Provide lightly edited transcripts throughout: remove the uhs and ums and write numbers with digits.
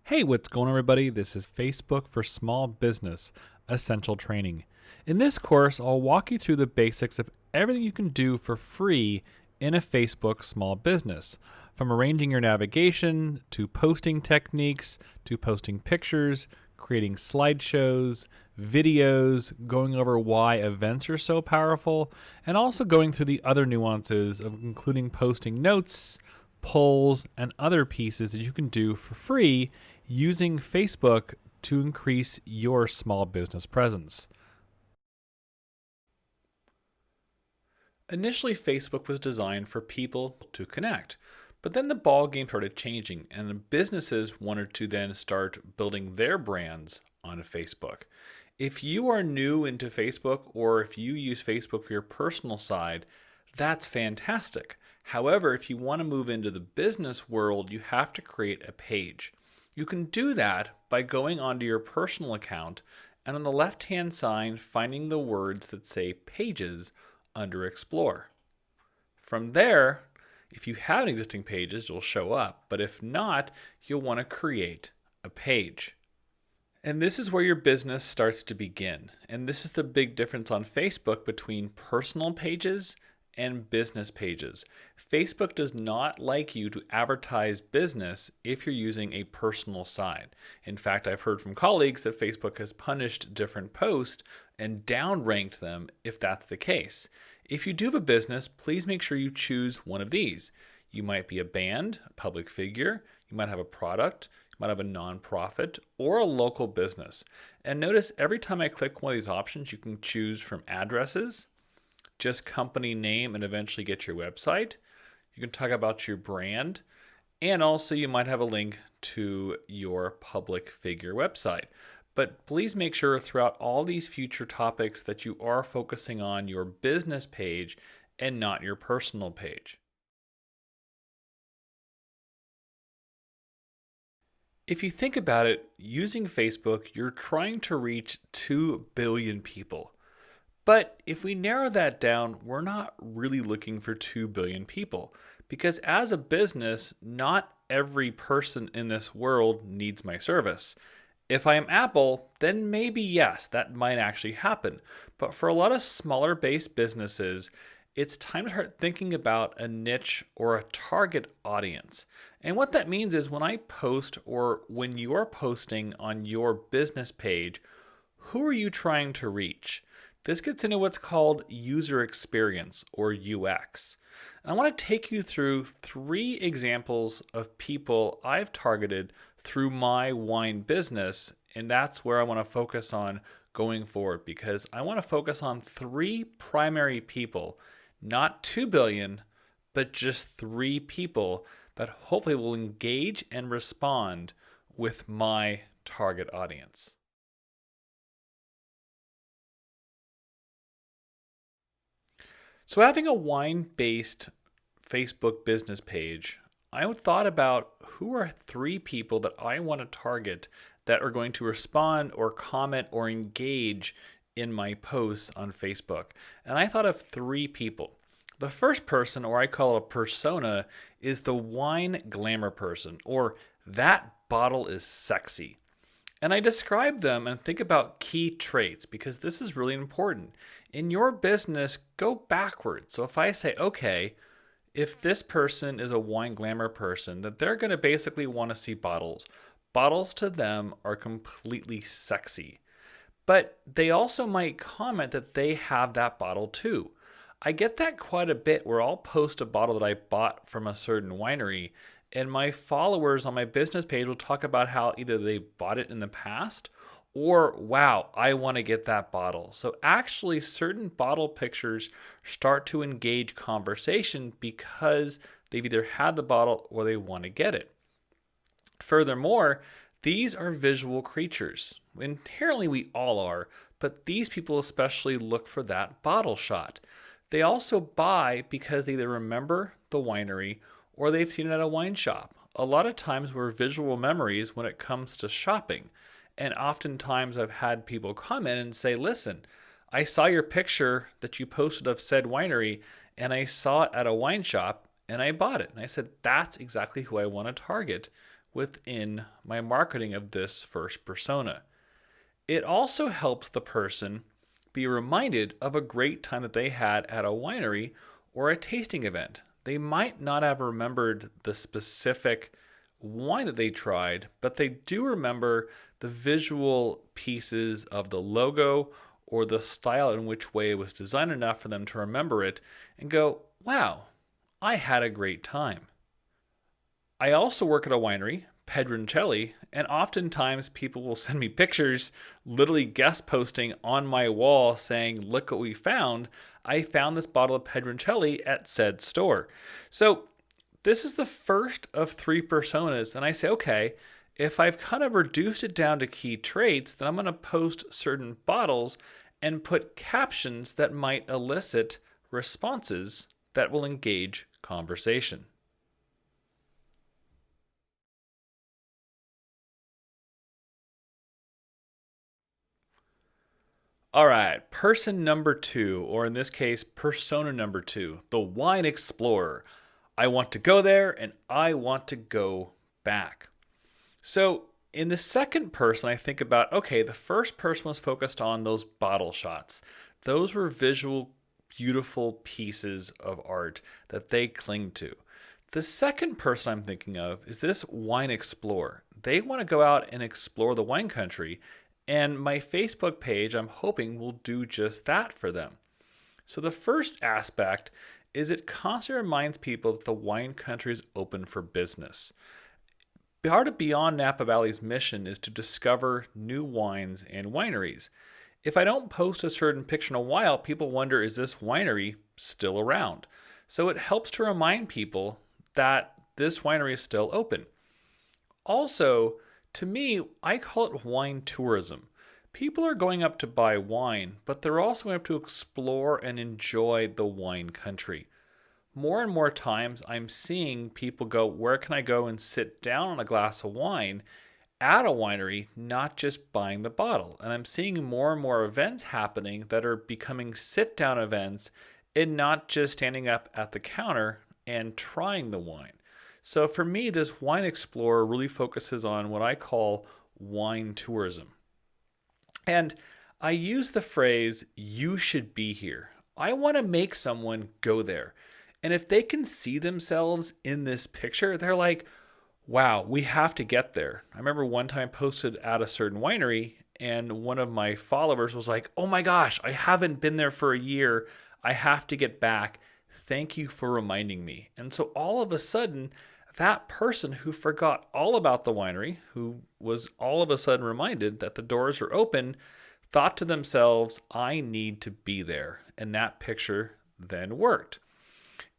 Hey, what's going on, everybody? This is Facebook for Small Business Essential Training. In this course, I'll walk you through the basics of everything you can do for free in a Facebook small business, from arranging your navigation to posting techniques to posting pictures, creating slideshows, videos, going over why events are so powerful, and also going through the other nuances of including posting notes, polls, and other pieces that you can do for free using Facebook to increase your small business presence. Initially, Facebook was designed for people to connect, but then the ball game started changing and businesses wanted to then start building their brands on Facebook. If you are new into Facebook or if you use Facebook for your personal side, that's fantastic. However, if you want to move into the business world, you have to create a page. You can do that by going onto your personal account and on the left-hand side, finding the words that say Pages under Explore. From there, if you have existing pages, it'll show up, but if not, you'll want to create a page. And this is where your business starts to begin. And this is the big difference on Facebook between personal pages and business pages. Facebook does not like you to advertise business if you're using a personal side. In fact, I've heard from colleagues that Facebook has punished different posts and downranked them if that's the case. If you do have a business, please make sure you choose one of these. You might be a band, a public figure, you might have a product, you might have a nonprofit, or a local business. And notice every time I click one of these options, you can choose from addresses, just company name, and eventually get your website. You can talk about your brand, and also you might have a link to your public figure website. But please make sure throughout all these future topics that you are focusing on your business page and not your personal page. If you think about it, using Facebook, you're trying to reach 2 billion people. But if we narrow that down, we're not really looking for 2 billion people, because as a business, not every person in this world needs my service. If I am Apple, then maybe yes, that might actually happen. But for a lot of smaller based businesses, it's time to start thinking about a niche or a target audience. And what that means is when I post or when you're posting on your business page, who are you trying to reach? This gets into what's called user experience or UX. And I want to take you through 3 examples of people I've targeted through my wine business, and that's where I want to focus on going forward because I want to focus on 3 primary people, not 2 billion, but just 3 people that hopefully will engage and respond with my target audience. So having a wine-based Facebook business page, I thought about who are 3 people that I want to target that are going to respond or comment or engage in my posts on Facebook. And I thought of 3 people. The first person, or I call it a persona, is the wine glamour person, or that bottle is sexy. And I describe them and think about key traits because this is really important. In your business, go backwards. So if I say, okay, if this person is a wine glamour person, that they're going to basically want to see bottles. Bottles to them are completely sexy. But they also might comment that they have that bottle too. I get that quite a bit where I'll post a bottle that I bought from a certain winery and my followers on my business page will talk about how either they bought it in the past or, wow, I want to get that bottle. So actually certain bottle pictures start to engage conversation because they've either had the bottle or they want to get it. Furthermore, these are visual creatures. Inherently we all are, but these people especially look for that bottle shot. They also buy because they either remember the winery or they've seen it at a wine shop. A lot of times we're visual memories when it comes to shopping. And oftentimes I've had people come in and say, listen, I saw your picture that you posted of said winery and I saw it at a wine shop and I bought it. And I said, that's exactly who I want to target within my marketing of this first persona. It also helps the person be reminded of a great time that they had at a winery or a tasting event. They might not have remembered the specific wine that they tried, but they do remember the visual pieces of the logo or the style in which way it was designed enough for them to remember it and go, wow, I had a great time. I also work at a winery, Pedroncelli, and oftentimes people will send me pictures, literally guest posting on my wall saying, look what we found. I found this bottle of Pedroncelli at said store. So this is the first of 3 personas. And I say, okay, if I've kind of reduced it down to key traits, then I'm going to post certain bottles and put captions that might elicit responses that will engage conversation. All right, person number 2, or in this case, persona number 2, the wine explorer. I want to go there and I want to go back. So in the second person, I think about, okay, the first person was focused on those bottle shots. Those were visual, beautiful pieces of art that they cling to. The second person I'm thinking of is this wine explorer. They want to go out and explore the wine country. And my Facebook page, I'm hoping, will do just that for them. So the first aspect is it constantly reminds people that the wine country is open for business. Part of Beyond Napa Valley's mission is to discover new wines and wineries. If I don't post a certain picture in a while, people wonder, is this winery still around? So it helps to remind people that this winery is still open. Also, to me, I call it wine tourism. People are going up to buy wine, but they're also going up to explore and enjoy the wine country. More and more times, I'm seeing people go, where can I go and sit down on a glass of wine at a winery, not just buying the bottle. And I'm seeing more and more events happening that are becoming sit-down events and not just standing up at the counter and trying the wine. So for me, this wine explorer really focuses on what I call wine tourism. And I use the phrase, you should be here. I want to make someone go there. And if they can see themselves in this picture, they're like, wow, we have to get there. I remember one time I posted at a certain winery and one of my followers was like, oh my gosh, I haven't been there for a year. I have to get back. Thank you for reminding me. And so all of a sudden, that person who forgot all about the winery, who was all of a sudden reminded that the doors are open, thought to themselves, I need to be there. And that picture then worked.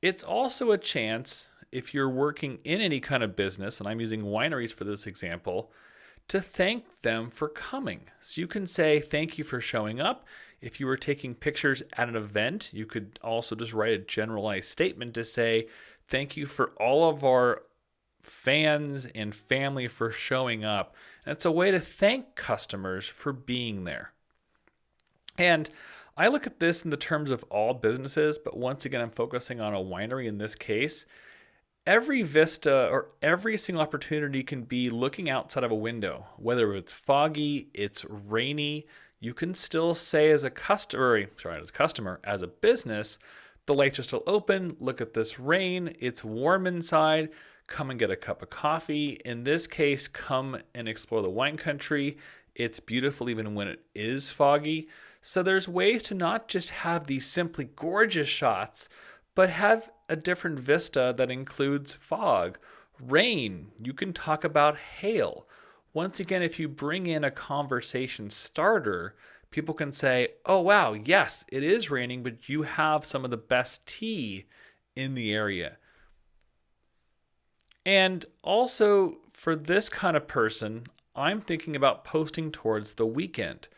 It's also a chance, if you're working in any kind of business, and I'm using wineries for this example, to thank them for coming. So you can say, thank you for showing up. If you were taking pictures at an event, you could also just write a generalized statement to say, thank you for all of our fans and family for showing up. And it's a way to thank customers for being there. And I look at this in the terms of all businesses, but once again, I'm focusing on a winery in this case. Every vista or every single opportunity can be looking outside of a window, whether it's foggy, it's rainy. You can still say as a customer, as a business, the lights are still open. Look at this rain. It's warm inside. Come and get a cup of coffee. In this case, come and explore the wine country. It's beautiful even when it is foggy. So there's ways to not just have these simply gorgeous shots, but have a different vista that includes fog, rain. You can talk about hail. Once again, if you bring in a conversation starter, people can say, oh, wow, yes, it is raining, but you have some of the best tea in the area. And also for this kind of person, I'm thinking about posting towards the weekend.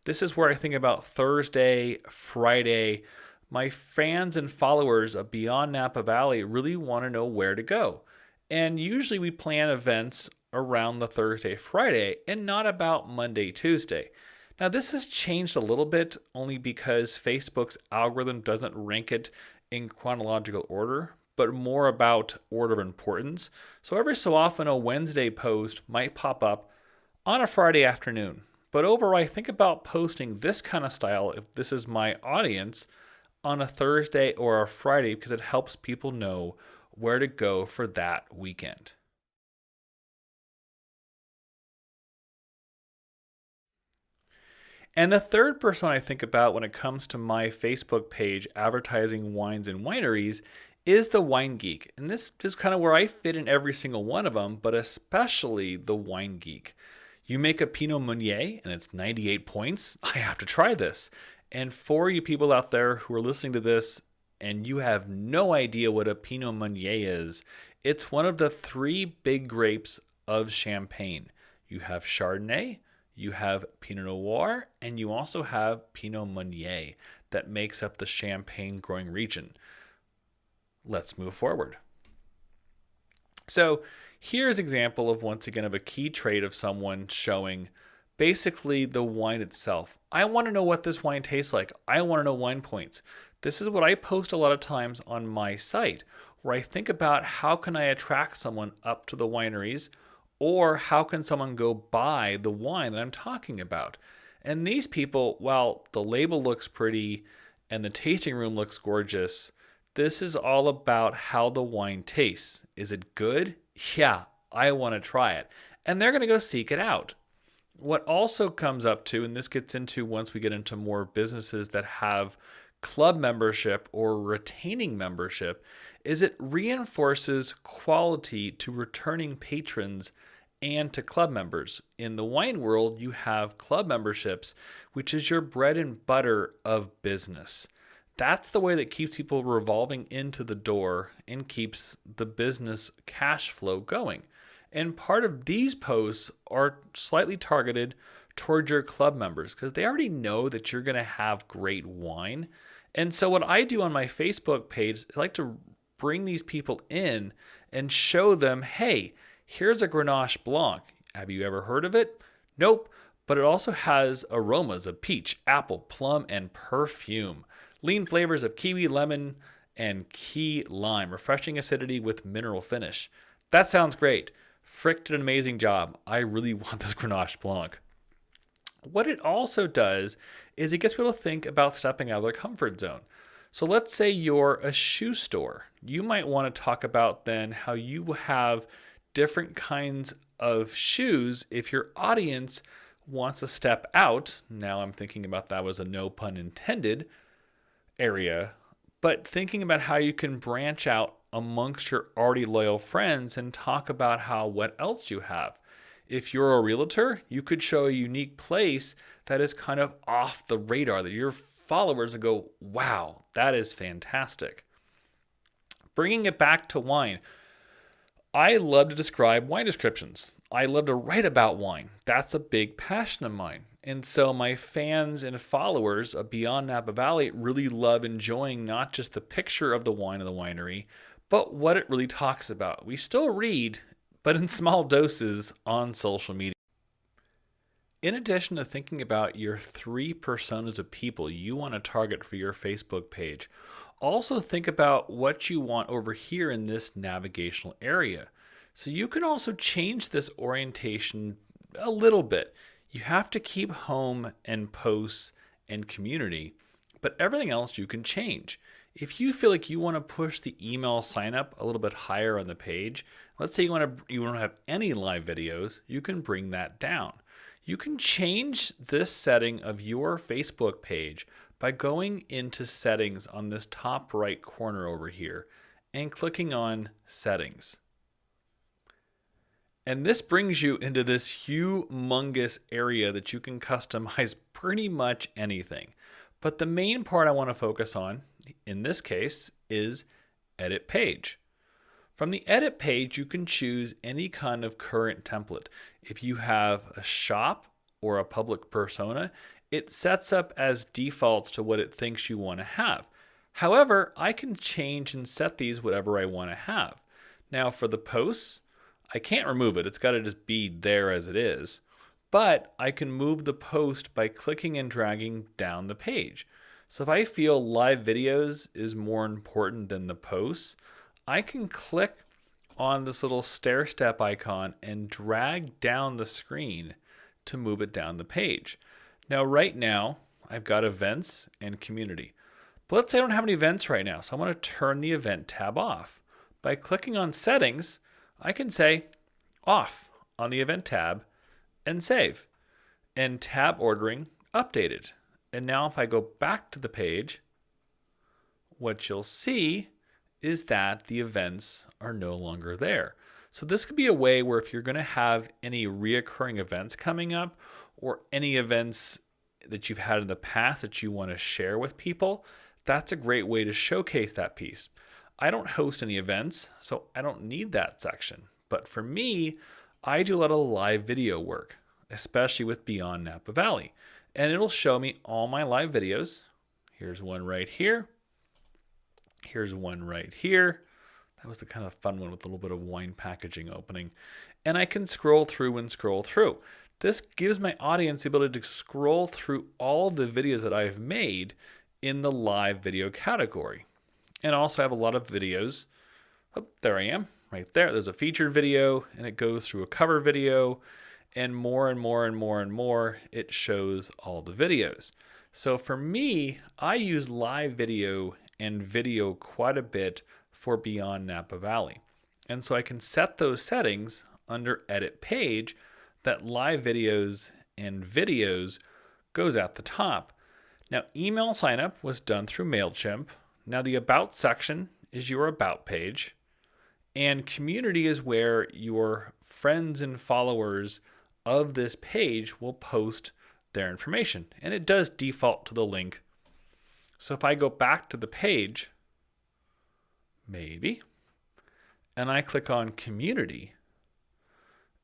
This is where I think about Thursday, Friday. My fans and followers of Beyond Napa Valley really want to know where to go. And usually we plan events around the Thursday, Friday, and not about Monday, Tuesday. Now this has changed a little bit only because Facebook's algorithm doesn't rank it in chronological order. but more about order of importance. So every so often, a Wednesday post might pop up on a Friday afternoon. But overall, I think about posting this kind of style, if this is my audience, on a Thursday or a Friday, because it helps people know where to go for that weekend. And the third person I think about when it comes to my Facebook page advertising wines and wineries is the Wine Geek. And this is kind of where I fit in every single one of them, but especially the Wine Geek. You make a Pinot Meunier and it's 98 points. I have to try this. And for you people out there who are listening to this and you have no idea what a Pinot Meunier is, it's one of the three big grapes of Champagne. You have Chardonnay, you have Pinot Noir, and you also have Pinot Meunier that makes up the Champagne growing region. Let's move forward. So here's an example of, once again, of a key trait of someone showing basically the wine itself. I want to know what this wine tastes like. I want to know wine points. This is what I post a lot of times on my site, where I think about how can I attract someone up to the wineries, or how can someone go buy the wine that I'm talking about? And these people, while the label looks pretty and the tasting room looks gorgeous, this is all about how the wine tastes. Is it good? Yeah, I want to try it. And they're going to go seek it out. What also comes up to, and this gets into once we get into more businesses that have club membership or retaining membership, is it reinforces quality to returning patrons and to club members. In the wine world, you have club memberships, which is your bread and butter of business. That's the way that keeps people revolving into the door and keeps the business cash flow going. And part of these posts are slightly targeted towards your club members because they already know that you're going to have great wine. And so what I do on my Facebook page, I like to bring these people in and show them, hey, here's a Grenache Blanc. Have you ever heard of it? Nope. But it also has aromas of peach, apple, plum, and perfume. Lean flavors of kiwi, lemon, and key lime. Refreshing acidity with mineral finish. That sounds great. Frick did an amazing job. I really want this Grenache Blanc. What it also does is it gets people to think about stepping out of their comfort zone. So let's say you're a shoe store. You might want to talk about then how you have different kinds of shoes if your audience wants to step out. Now I'm thinking about that was a no pun intended area, but thinking about how you can branch out amongst your already loyal friends and talk about how what else you have. If you're a realtor, you could show a unique place that is kind of off the radar that your followers will go, wow, that is fantastic. Bringing it back to wine. I love to describe wine descriptions. I love to write about wine. That's a big passion of mine. And so my fans and followers of Beyond Napa Valley really love enjoying not just the picture of the wine of the winery, but what it really talks about. We still read, but in small doses on social media. In addition to thinking about your three personas of people you want to target for your Facebook page, also think about what you want over here in this navigational area. So you can also change this orientation a little bit. You have to keep home and posts and community, but everything else you can change. If you feel like you want to push the email sign up a little bit higher on the page, let's say you don't have any live videos, you can bring that down. You can change this setting of your Facebook page by going into settings on this top right corner over here and clicking on settings. And this brings you into this humongous area that you can customize pretty much anything. But the main part I want to focus on in this case is edit page. From the edit page, you can choose any kind of current template. If you have a shop or a public persona, it sets up as defaults to what it thinks you want to have. However, I can change and set these whatever I want to have. Now for the posts, I can't remove it. It's got to just be there as it is. But I can move the post by clicking and dragging down the page. So if I feel live videos is more important than the posts, I can click on this little stair step icon and drag down the screen to move it down the page. Now, right now, I've got events and community. But let's say I don't have any events right now, so I want to turn the event tab off. By clicking on settings, I can say off on the event tab and save. And tab ordering updated. And now if I go back to the page, what you'll see is that the events are no longer there. So this could be a way where if you're going to have any reoccurring events coming up or any events that you've had in the past that you want to share with people, that's a great way to showcase that piece. I don't host any events, so I don't need that section. But for me, I do a lot of live video work, especially with Beyond Napa Valley. And it'll show me all my live videos. Here's one right here. Here's one right here. That was the kind of fun one with a little bit of wine packaging opening. And I can scroll through and scroll through. This gives my audience the ability to scroll through all the videos that I've made in the live video category. And also I have a lot of videos. Oh, there I am, right there. There's a featured video, and it goes through a cover video, and more and more and more and more, it shows all the videos. So for me, I use live video and video quite a bit for Beyond Napa Valley. And so I can set those settings under Edit Page that live videos and videos goes at the top. Now, email signup was done through MailChimp. Now, the About section is your About page. And community is where your friends and followers of this page will post their information. And it does default to the link. So if I go back to the page, maybe, and I click on community,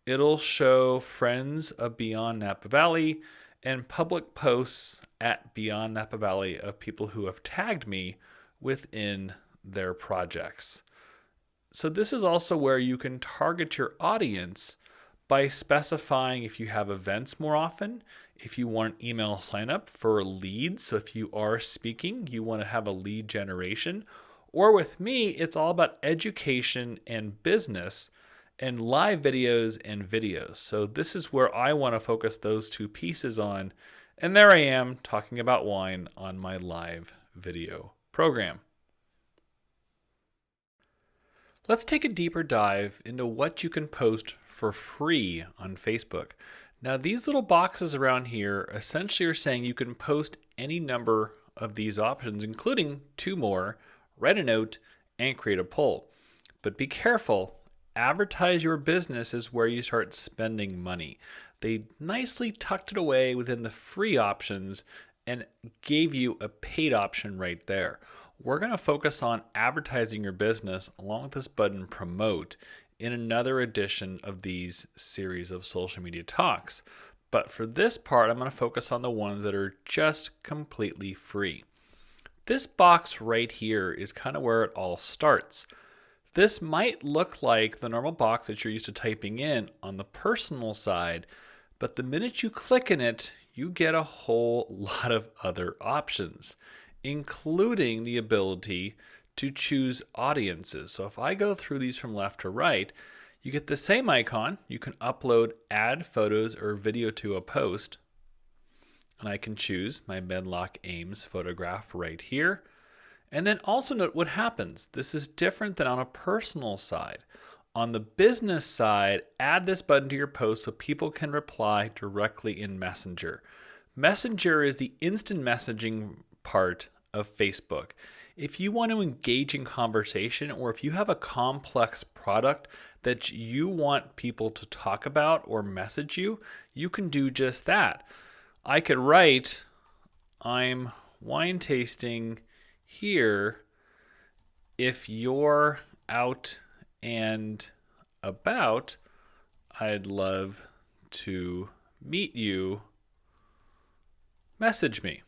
it'll show friends of Beyond Napa Valley and public posts at Beyond Napa Valley of people who have tagged me within their projects. So this is also where you can target your audience by specifying if you have events more often, if you want email sign up for leads. So if you are speaking, you want to have a lead generation. Or with me, it's all about education and business and live videos and videos. So this is where I want to focus those two pieces on. And there I am talking about wine on my live video program. Let's take a deeper dive into what you can post for free on Facebook. Now, these little boxes around here essentially are saying you can post any number of these options, including two more: write a note and create a poll. But be careful, advertise your business is where you start spending money. They nicely tucked it away within the free options and gave you a paid option right there. We're going to focus on advertising your business along with this button, Promote, in another edition of these series of social media talks. But for this part, I'm going to focus on the ones that are just completely free. This box right here is kind of where it all starts. This might look like the normal box that you're used to typing in on the personal side, but the minute you click in it, you get a whole lot of other options, including the ability to choose audiences. So if I go through these from left to right, you get the same icon. You can upload, add photos or video to a post. And I can choose my Medlock Ames photograph right here. And then also note what happens. This is different than on a personal side. On the business side, add this button to your post so people can reply directly in Messenger. Messenger is the instant messaging part of Facebook. If you want to engage in conversation, or if you have a complex product that you want people to talk about or message you, you can do just that. I could write, I'm wine tasting here. If you're out and about, I'd love to meet you. Message me.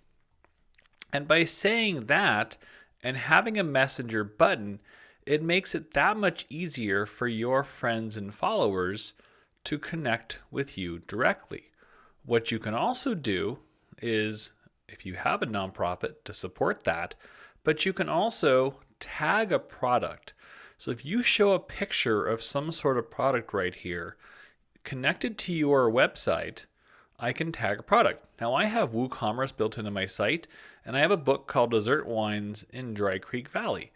And by saying that and having a messenger button, it makes it that much easier for your friends and followers to connect with you directly. What you can also do is, if you have a nonprofit, to support that, but you can also tag a product. So if you show a picture of some sort of product right here connected to your website, I can tag a product. Now I have WooCommerce built into my site, and I have a book called Dessert Wines in Dry Creek Valley.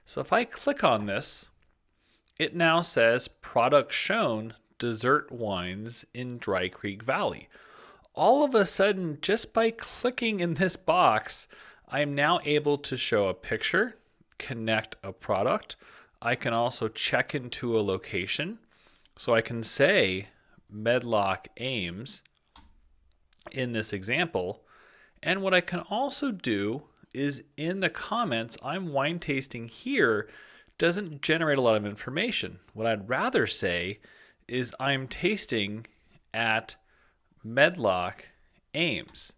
So if I click on this, it now says product shown, dessert wines in Dry Creek Valley. All of a sudden, just by clicking in this box, I am now able to show a picture, connect a product. I can also check into a location. So I can say Medlock Ames in this example. And what I can also do is in the comments, I'm wine tasting here doesn't generate a lot of information. What I'd rather say is I'm tasting at Medlock Ames.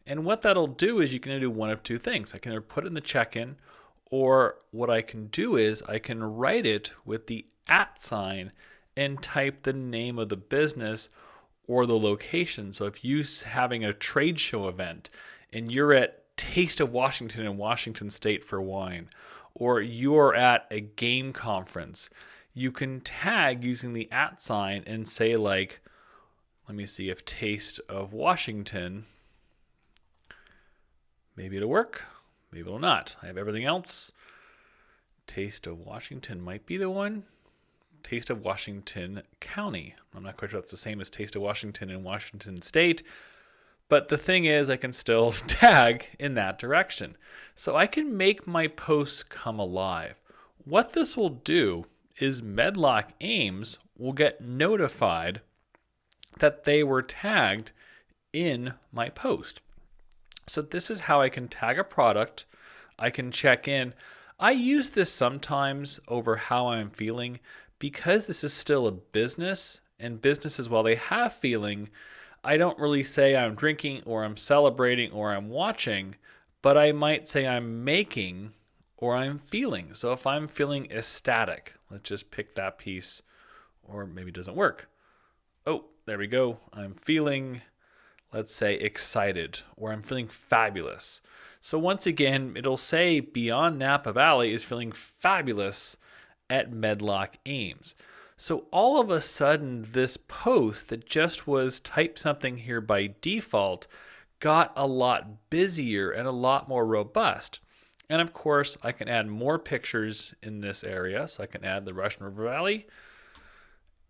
And what that'll do is you can do one of two things. I can either put it in the check-in, or what I can do is I can write it with the @ sign and type the name of the business or the location. So if you're having a trade show event and you're at Taste of Washington in Washington State for wine, or you're at a game conference, you can tag using the @ sign and say like, let me see if Taste of Washington, maybe it'll work, maybe it'll not. I have everything else. Taste of Washington might be the one. Taste of Washington County. I'm not quite sure that's the same as Taste of Washington in Washington State. But the thing is, I can still tag in that direction. So I can make my posts come alive. What this will do is Medlock Ames will get notified that they were tagged in my post. So this is how I can tag a product. I can check in. I use this sometimes over how I'm feeling because this is still a business, and businesses, while they have feeling, I don't really say I'm drinking or I'm celebrating or I'm watching, but I might say I'm making or I'm feeling. So if I'm feeling ecstatic, let's just pick that piece, or maybe it doesn't work. Oh, there we go. I'm feeling, let's say, excited, or I'm feeling fabulous. So once again, it'll say Beyond Napa Valley is feeling fabulous at Medlock Ames. So all of a sudden, this post that just was type something here by default got a lot busier and a lot more robust. And of course, I can add more pictures in this area. So I can add the Russian River Valley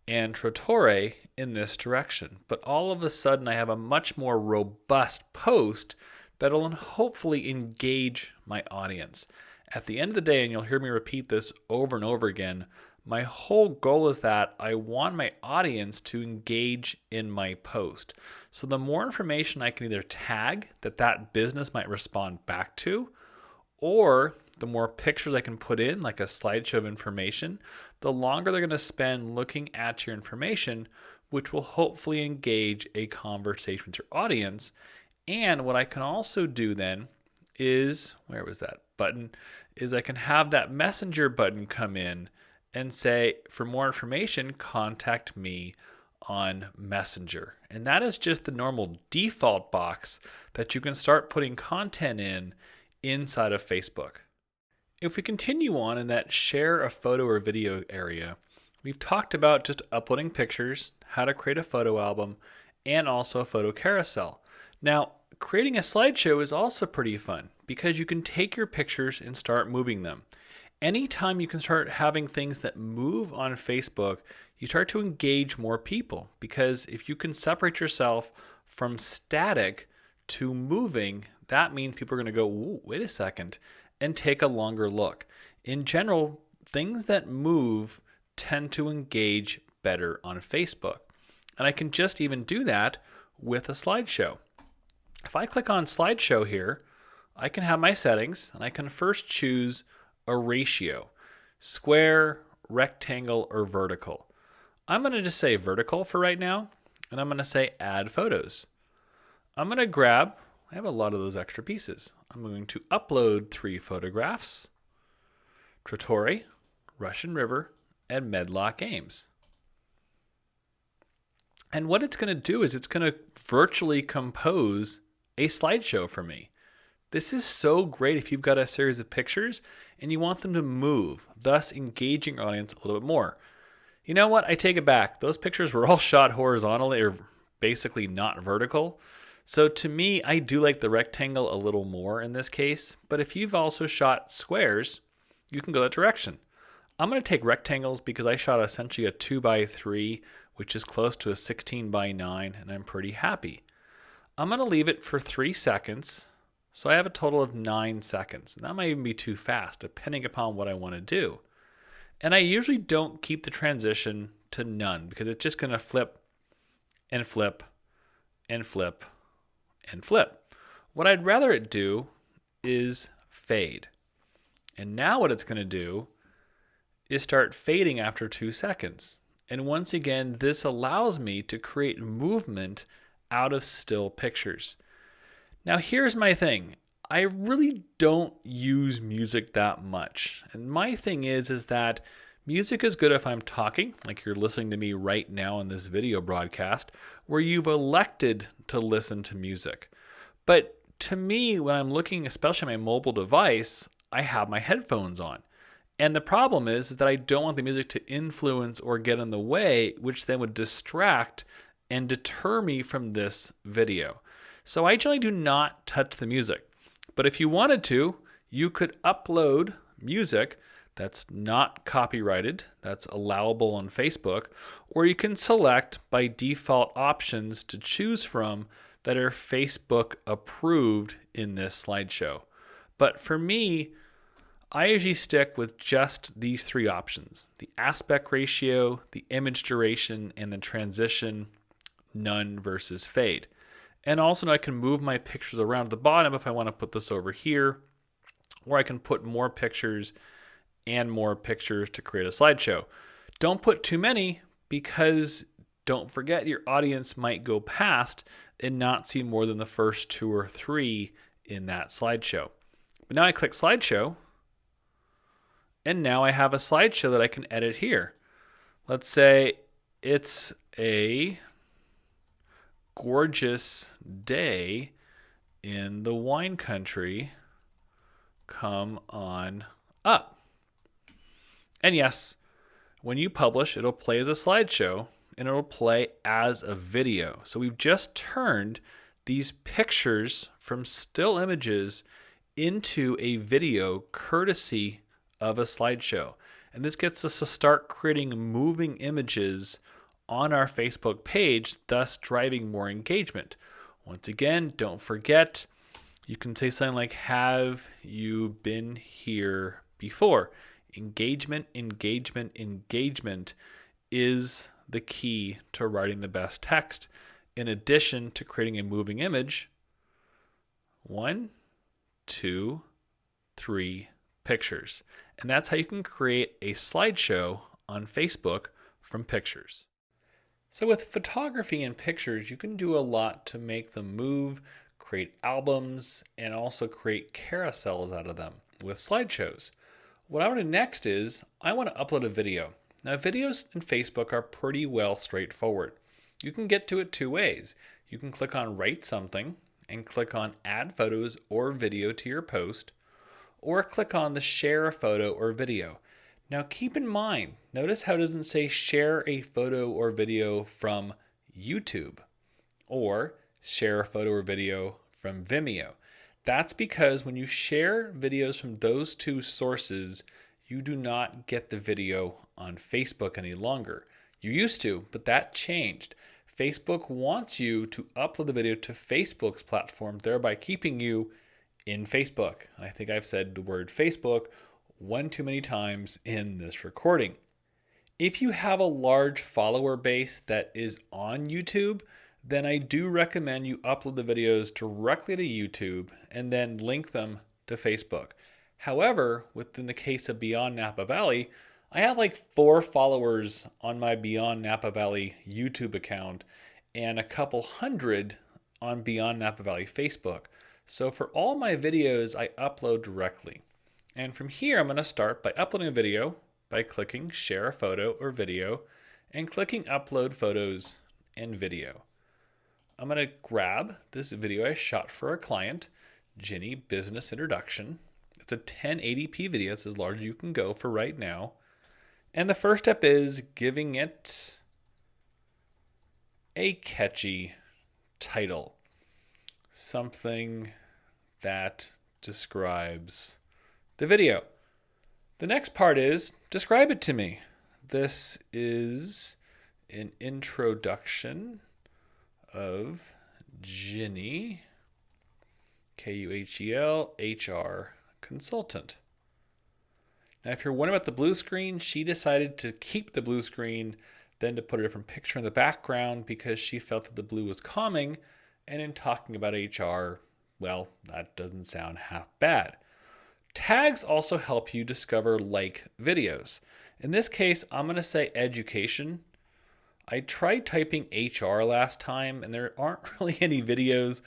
and Trattoria in this direction. But all of a sudden, I have a much more robust post that'll hopefully engage my audience. At the end of the day, and you'll hear me repeat this over and over again, my whole goal is that I want my audience to engage in my post. So the more information I can either tag that business might respond back to, or the more pictures I can put in, like a slideshow of information, the longer they're going to spend looking at your information, which will hopefully engage a conversation with your audience. And what I can also do then is, where was that button, is I can have that messenger button come in and say, for more information, contact me on Messenger. And that is just the normal default box that you can start putting content in inside of Facebook. If we continue on in that share a photo or video area, we've talked about just uploading pictures, how to create a photo album, and also a photo carousel. Now, creating a slideshow is also pretty fun because you can take your pictures and start moving them. Anytime you can start having things that move on Facebook, you start to engage more people, because if you can separate yourself from static to moving, that means people are going to go, "Ooh, wait a second," and take a longer look. In general, things that move tend to engage better on Facebook. And I can just even do that with a slideshow. If I click on slideshow here, I can have my settings, and I can first choose a ratio, square, rectangle, or vertical. I'm going to just say vertical for right now, and I'm going to say add photos. I'm going to grab, I have a lot of those extra pieces. I'm going to upload 3 photographs, Trattoria, Russian River, and Medlock Ames. And what it's going to do is it's going to virtually compose a slideshow for me. This is so great if you've got a series of pictures and you want them to move, thus engaging your audience a little bit more. You know what? I take it back. Those pictures were all shot horizontally or basically not vertical. So to me, I do like the rectangle a little more in this case. But if you've also shot squares, you can go that direction. I'm going to take rectangles because I shot essentially a 2x3, which is close to a 16x9, and I'm pretty happy. I'm going to leave it for 3 seconds. So I have a total of 9 seconds. And that might even be too fast, depending upon what I want to do. And I usually don't keep the transition to none because it's just going to flip and flip and flip and flip. What I'd rather it do is fade. And now what it's going to do is start fading after 2 seconds. And once again, this allows me to create movement out of still pictures. Now here's my thing. I really don't use music that much. And my thing is that music is good if I'm talking, like you're listening to me right now in this video broadcast, where you've elected to listen to music. But to me, when I'm looking, especially on my mobile device, I have my headphones on. And the problem is that I don't want the music to influence or get in the way, which then would distract and deter me from this video. So I generally do not touch the music. But if you wanted to, you could upload music that's not copyrighted, that's allowable on Facebook, or you can select by default options to choose from that are Facebook approved in this slideshow. But for me, I usually stick with just these 3 options: the aspect ratio, the image duration, and the transition, none versus fade. And also I can move my pictures around at the bottom if I want to put this over here, or I can put more pictures and more pictures to create a slideshow. Don't put too many because don't forget your audience might go past and not see more than the first 2 or 3 in that slideshow. But now I click slideshow, and now I have a slideshow that I can edit here. Let's say it's a gorgeous day in the wine country. Come on up. And yes, when you publish, it'll play as a slideshow and it'll play as a video. So we've just turned these pictures from still images into a video courtesy of a slideshow. And this gets us to start creating moving images on our Facebook page, thus driving more engagement. Once again, don't forget, you can say something like, have you been here before? Engagement, engagement, engagement is the key to writing the best text, in addition to creating a moving image. 1, 2, 3 pictures. And that's how you can create a slideshow on Facebook from pictures. So with photography and pictures, you can do a lot to make them move, create albums, and also create carousels out of them with slideshows. What I want to do next is I want to upload a video. Now videos in Facebook are pretty well straightforward. You can get to it 2 ways. You can click on write something and click on add photos or video to your post, or click on the share a photo or video. Now keep in mind, notice how it doesn't say share a photo or video from YouTube or share a photo or video from Vimeo. That's because when you share videos from those 2 sources, you do not get the video on Facebook any longer. You used to, but that changed. Facebook wants you to upload the video to Facebook's platform, thereby keeping you in Facebook. I think I've said the word Facebook 1 too many times in this recording. If you have a large follower base that is on YouTube, then I do recommend you upload the videos directly to YouTube and then link them to Facebook. However, within the case of Beyond Napa Valley, I have like 4 followers on my Beyond Napa Valley YouTube account and a couple hundred on Beyond Napa Valley Facebook. So for all my videos, I upload directly. And from here, I'm going to start by uploading a video by clicking share a photo or video and clicking upload photos and video. I'm going to grab this video I shot for a client, Ginny Business Introduction. It's a 1080p video. It's as large as you can go for right now. And the first step is giving it a catchy title. Something that describes the video. The next part is describe it to me. This is an introduction of Ginny, Kuhel, HR consultant. Now, if you're wondering about the blue screen, she decided to keep the blue screen, then to put a different picture in the background because she felt that the blue was calming. And in talking about HR, well, that doesn't sound half bad. Tags also help you discover like videos. In this case, I'm going to say education. I tried typing HR last time, and there aren't really any videos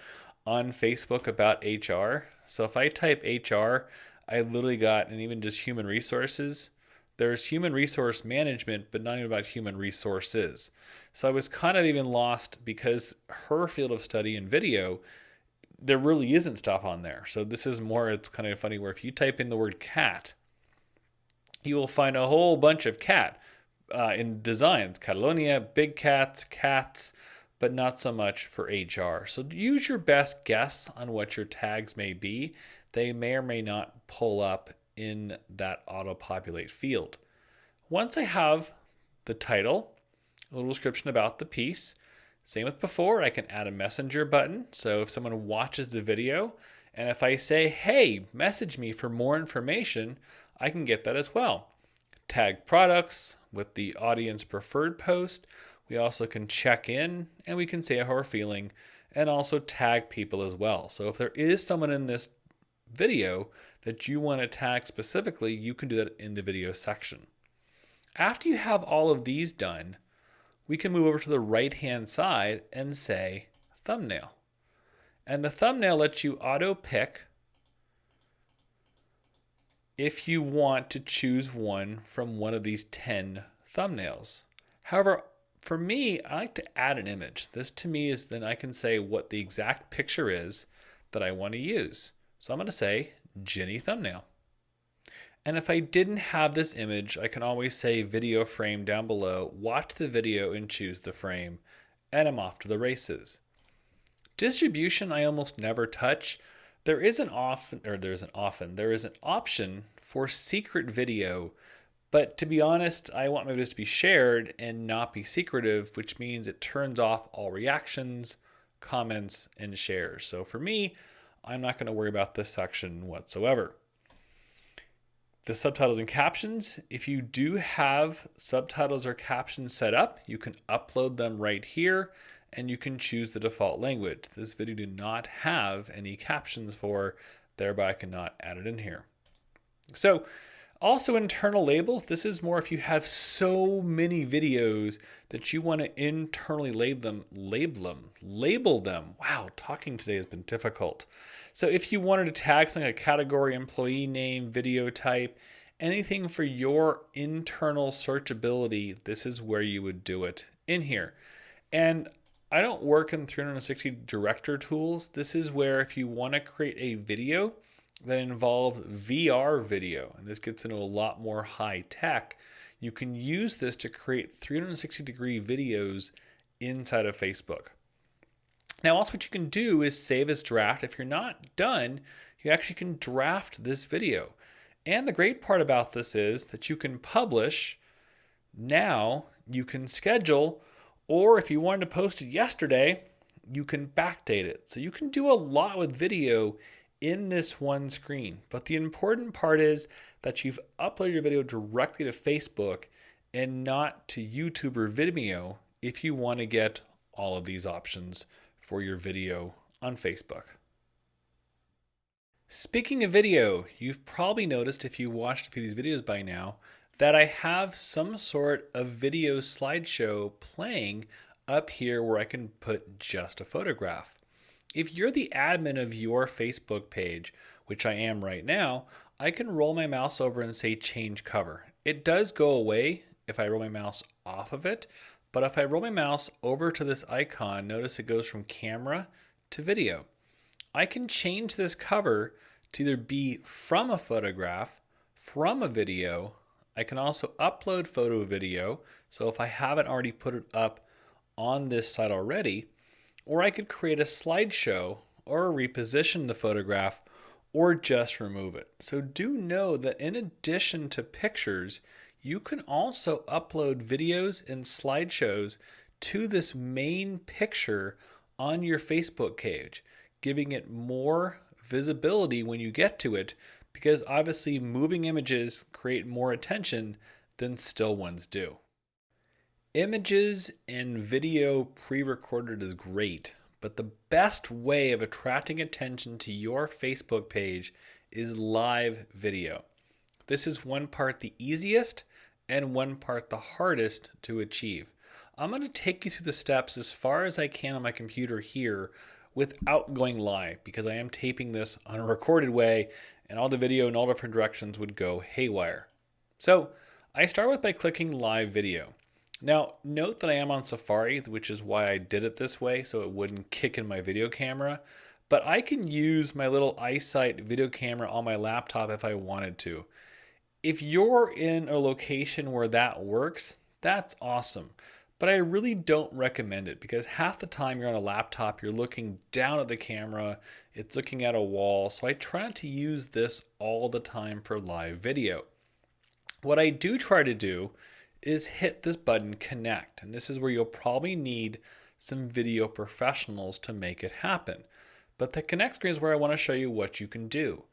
on Facebook about HR. So if I type HR, I literally got, and even just human resources, there's human resource management, but not even about human resources. So I was kind of even lost because her field of study in video, there really isn't stuff on there. So this is more, it's kind of funny where if you type in the word cat, you will find a whole bunch of cat in designs, Catalonia, big cats, but not so much for HR. So use your best guess on what your tags may be. They may or may not pull up in that auto-populate field. Once I have the title, a little description about the piece, same with before, I can add a messenger button. So if someone watches the video, and if I say, hey, message me for more information, I can get that as well. Tag products with the audience preferred post. We also can check in and we can say how we're feeling and also tag people as well. So if there is someone in this video that you want to tag specifically, you can do that in the video section. After you have all of these done, we can move over to the right-hand side and say thumbnail. And the thumbnail lets you auto pick if you want to choose one from one of these 10 thumbnails. However, for me, I like to add an image. This to me is then I can say what the exact picture is that I want to use. So I'm going to say Ginny thumbnail. And if I didn't have this image, I can always say video frame down below, watch the video and choose the frame, and I'm off to the races. Distribution I almost never touch. There is an option for secret video, but to be honest, I want my videos to be shared and not be secretive, which means it turns off all reactions, comments, and shares. So for me, I'm not going to worry about this section whatsoever. The subtitles and captions, if you do have subtitles or captions set up, you can upload them right here and you can choose the default language. This video do not have any captions for, thereby I cannot add it in here. So also internal labels, this is more if you have so many videos that you want to internally label them. Wow, talking today has been difficult. So if you wanted to tag something like a category, employee name, video type, anything for your internal searchability, this is where you would do it in here. And I don't work in 360 director tools. This is where if you want to create a video that involves VR video, and this gets into a lot more high tech, you can use this to create 360 degree videos inside of Facebook. Now, also what you can do is save as draft. If you're not done, you actually can draft this video. And the great part about this is that you can publish now, you can schedule, or if you wanted to post it yesterday, you can backdate it. So you can do a lot with video in this one screen. But the important part is that you've uploaded your video directly to Facebook and not to YouTube or Vimeo if you want to get all of these options for your video on Facebook. Speaking of video, you've probably noticed if you watched a few of these videos by now that I have some sort of video slideshow playing up here where I can put just a photograph. If you're the admin of your Facebook page, which I am right now, I can roll my mouse over and say change cover. It does go away if I roll my mouse off of it, but if I roll my mouse over to this icon, notice it goes from camera to video. I can change this cover to either be from a photograph, from a video. I can also upload photo video. So if I haven't already put it up on this site already, or I could create a slideshow or reposition the photograph or just remove it. So do know that in addition to pictures, you can also upload videos and slideshows to this main picture on your Facebook page, giving it more visibility when you get to it, because obviously moving images create more attention than still ones do. Images and video pre-recorded is great, but the best way of attracting attention to your Facebook page is live video. This is one part the easiest and one part the hardest to achieve. I'm going to take you through the steps as far as I can on my computer here without going live, because I am taping this on a recorded way and all the video in all different directions would go haywire. So I start with by clicking live video. Now note that I am on Safari, which is why I did it this way, so it wouldn't kick in my video camera, but I can use my little iSight video camera on my laptop if I wanted to. If you're in a location where that works, that's awesome. But I really don't recommend it, because half the time you're on a laptop, you're looking down at the camera, it's looking at a wall. So I try not to use this all the time for live video. What I do try to do is hit this button, connect. And this is where you'll probably need some video professionals to make it happen. But the connect screen is where I want to show you what you can do.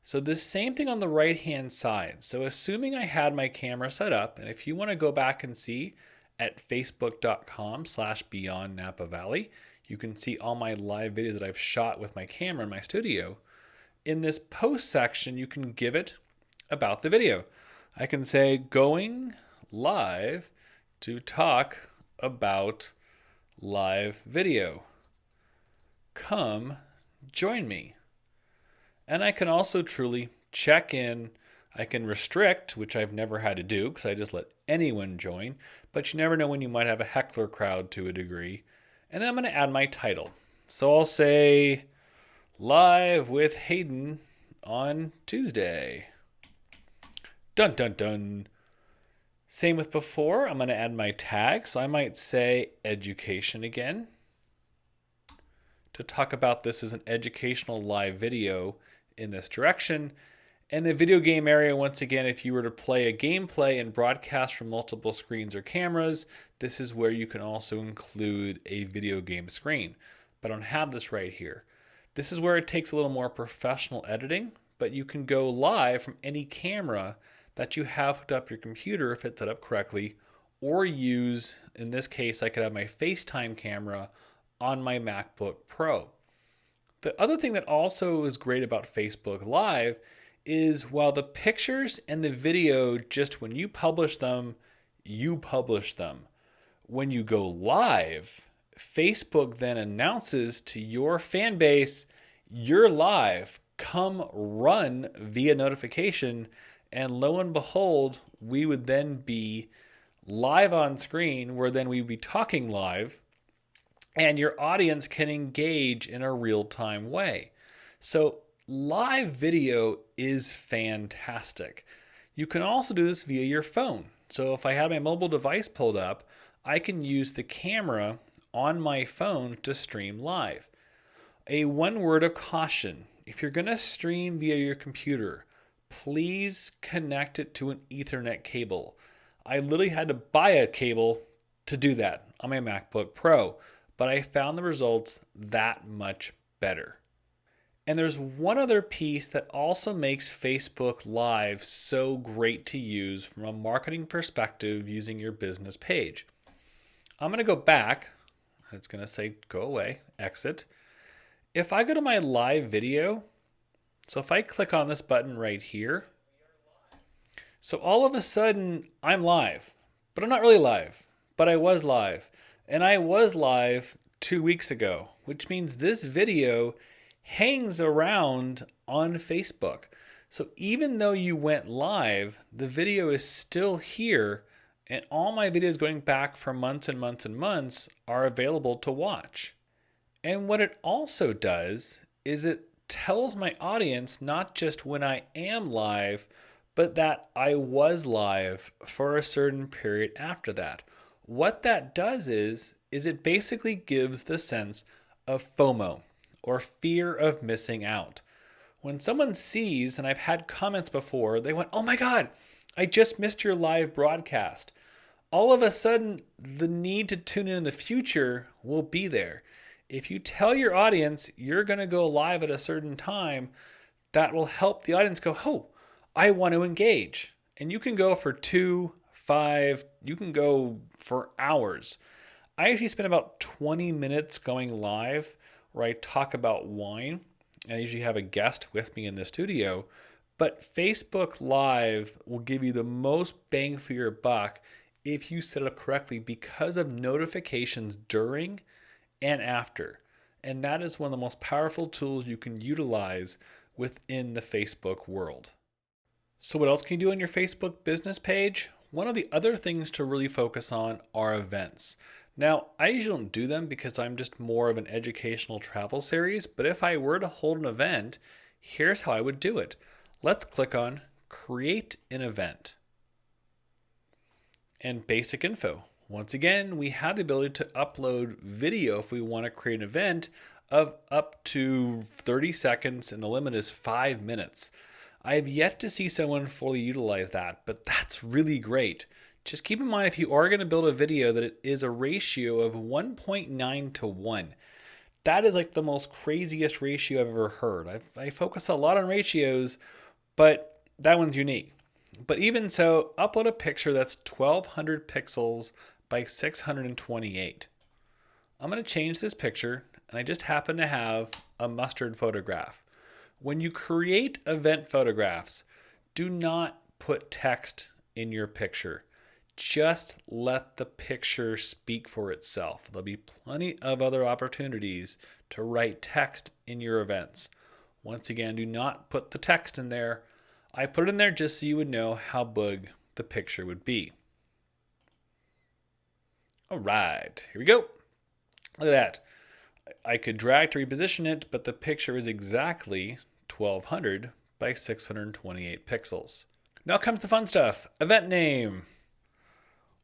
So this same thing on the right hand side. So assuming I had my camera set up, and if you want to go back and see at facebook.com/Beyond Napa Valley, you can see all my live videos that I've shot with my camera in my studio. In this post section, you can give it about the video. I can say going live to talk about live video. Come join me. And I can also truly check in. I can restrict, which I've never had to do because I just let anyone join, but you never know when you might have a heckler crowd to a degree. And then I'm going to add my title. So I'll say live with Hayden on Tuesday. Dun dun dun. Same with before, I'm going to add my tag. So I might say education again to talk about this as an educational live video in this direction. And the video game area, once again, if you were to play a gameplay and broadcast from multiple screens or cameras, this is where you can also include a video game screen. But I don't have this right here. This is where it takes a little more professional editing, but you can go live from any camera that you have hooked up your computer if it's set up correctly, or use, in this case, I could have my FaceTime camera on my MacBook Pro. The other thing that also is great about Facebook Live is while the pictures and the video, just when you publish them, you publish them. When you go live, Facebook then announces to your fan base, you're live, come run via notification. And lo and behold, we would then be live on screen, where then we'd be talking live, and your audience can engage in a real-time way. So live video is fantastic. You can also do this via your phone. So if I have my mobile device pulled up, I can use the camera on my phone to stream live. A one word of caution: if you're going to stream via your computer, please connect it to an Ethernet cable. I literally had to buy a cable to do that on my MacBook Pro, but I found the results that much better. And there's one other piece that also makes Facebook Live so great to use from a marketing perspective using your business page. I'm going to go back. It's going to say go away, exit. If I go to my live video, so if I click on this button right here, so all of a sudden I'm live, but I'm not really live, but I was live. And I was live 2 weeks ago, which means this video hangs around on Facebook. So even though you went live, the video is still here, and all my videos going back for months and months and months are available to watch. And what it also does is it tells my audience not just when I am live, but that I was live for a certain period after that. What that does is it basically gives the sense of FOMO, or fear of missing out. When someone sees, and I've had comments before, they went, "Oh my God, I just missed your live broadcast." All of a sudden, the need to tune in the future will be there. If you tell your audience you're going to go live at a certain time, that will help the audience go, "Oh, I want to engage." And you can go for 2, 5, you can go for hours. I actually spend about 20 minutes going live where I talk about wine. I usually have a guest with me in the studio. But Facebook Live will give you the most bang for your buck if you set it up correctly because of notifications during and after. And that is one of the most powerful tools you can utilize within the Facebook world. So what else can you do on your Facebook business page? One of the other things to really focus on are events. Now, I usually don't do them because I'm just more of an educational travel series, but if I were to hold an event, here's how I would do it. Let's click on Create an Event. And basic info. Once again, we have the ability to upload video if we want to create an event of up to 30 seconds, and the limit is 5 minutes. I have yet to see someone fully utilize that, but that's really great. Just keep in mind if you are going to build a video that it is a ratio of 1.9 to 1. That is like the most craziest ratio I've ever heard. I focus a lot on ratios, but that one's unique. But even so, upload a picture that's 1200 pixels by 628. I'm going to change this picture, and I just happen to have a mustard photograph. When you create event photographs, do not put text in your picture. Just let the picture speak for itself. There'll be plenty of other opportunities to write text in your events. Once again, do not put the text in there. I put it in there just so you would know how big the picture would be. All right, here we go. Look at that. I could drag to reposition it, but the picture is exactly 1200 by 628 pixels. Now comes the fun stuff. Event name.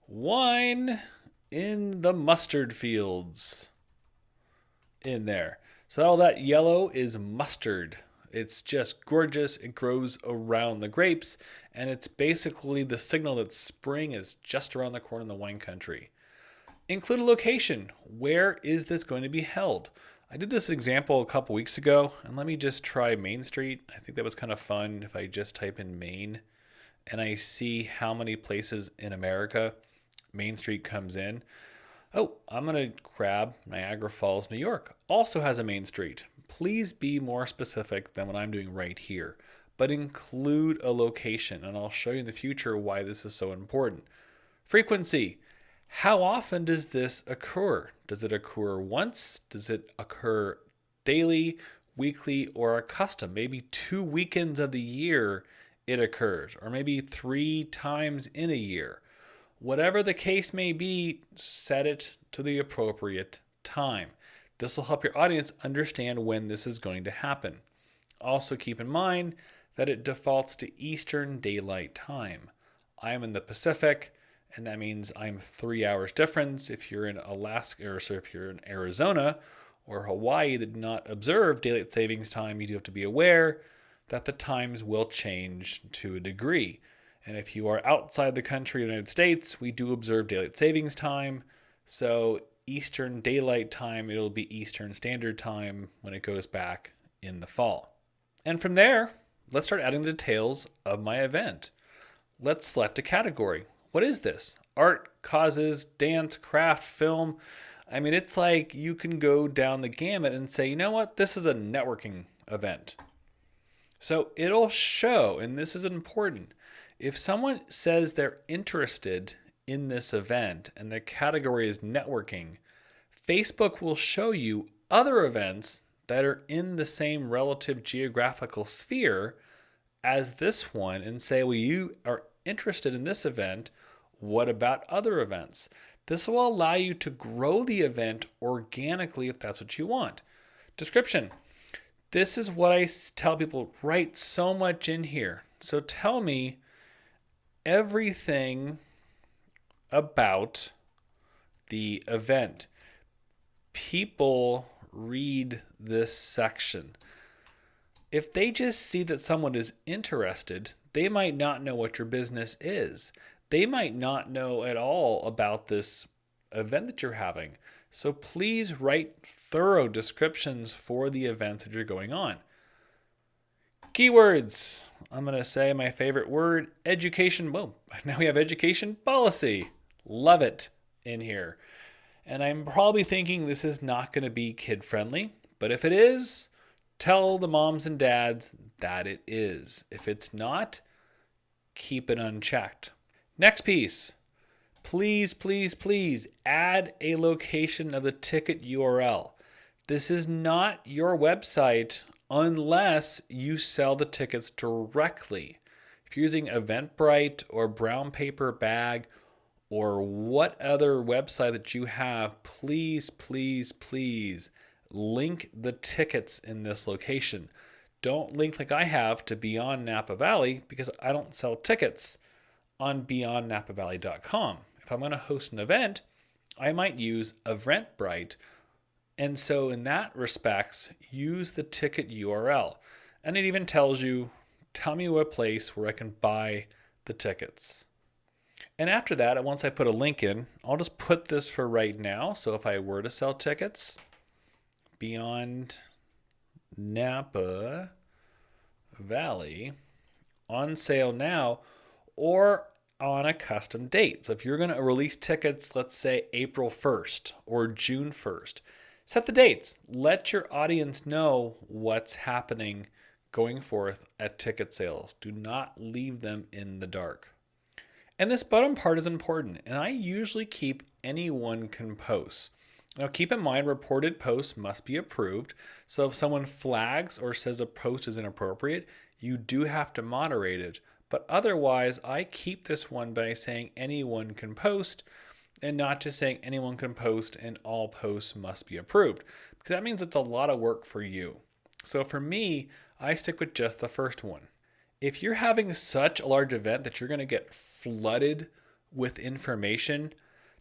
Wine in the mustard fields. In there. So all that yellow is mustard. It's just gorgeous. It grows around the grapes, and it's basically the signal that spring is just around the corner in the wine country. Include a location. Where is this going to be held? I did this example a couple weeks ago, and let me just try Main Street. I think that was kind of fun if I just type in Maine and I see how many places in America Main Street comes in. Oh, I'm going to grab Niagara Falls, New York. Also has a Main Street. Please be more specific than what I'm doing right here, but include a location, and I'll show you in the future why this is so important. Frequency. How often does this occur? Does it occur once? Does it occur daily, weekly, or a custom? Maybe 2 weekends of the year it occurs, or maybe 3 times in a year. Whatever the case may be, set it to the appropriate time. This will help your audience understand when this is going to happen. Also keep in mind that it defaults to Eastern Daylight Time. I am in the Pacific, and that means I'm 3 hours difference. If you're in Alaska, or so if you're in Arizona or Hawaii that do not observe daylight savings time, you do have to be aware that the times will change to a degree. And if you are outside the country, United States, we do observe daylight savings time. So Eastern Daylight Time, it'll be Eastern Standard Time when it goes back in the fall. And from there, let's start adding the details of my event. Let's select a category. What is this? Art, causes, dance, craft, film. I mean, it's like you can go down the gamut and say, you know what? This is a networking event. So it'll show, and this is important, if someone says they're interested in this event and the category is networking, Facebook will show you other events that are in the same relative geographical sphere as this one and say, well, you are interested in this event. What about other events? This will allow you to grow the event organically if that's what you want. Description. This is what I tell people, write so much in here. So tell me everything about the event. People read this section. If they just see that someone is interested, they might not know what your business is. They might not know at all about this event that you're having. So please write thorough descriptions for the events that you're going on. Keywords. I'm going to say my favorite word, education. Well, now we have education policy. Love it in here. And I'm probably thinking this is not going to be kid friendly, but if it is, tell the moms and dads that it is. If it's not, keep it unchecked. Next piece. Please, please, please add a location of the ticket URL. This is not your website unless you sell the tickets directly. If you're using Eventbrite or Brown Paper Bag or what other website that you have, please, please, please link the tickets in this location. Don't link like I have to Beyond Napa Valley because I don't sell tickets on beyondnapavalley.com. If I'm going to host an event, I might use Eventbrite. And so in that respects, use the ticket URL. And it even tells you, tell me what place where I can buy the tickets. And after that, once I put a link in, I'll just put this for right now. So if I were to sell tickets, Beyond Napa Valley, on sale now, or on a custom date. So if you're going to release tickets, let's say April 1st or June 1st, set the dates. Let your audience know what's happening going forth at ticket sales. Do not leave them in the dark. And this bottom part is important, and I usually keep anyone can post. Now keep in mind, reported posts must be approved. So if someone flags or says a post is inappropriate, you do have to moderate it. But otherwise, I keep this one by saying anyone can post and not just saying anyone can post and all posts must be approved, because that means it's a lot of work for you. So for me, I stick with just the first one. If you're having such a large event that you're going to get flooded with information,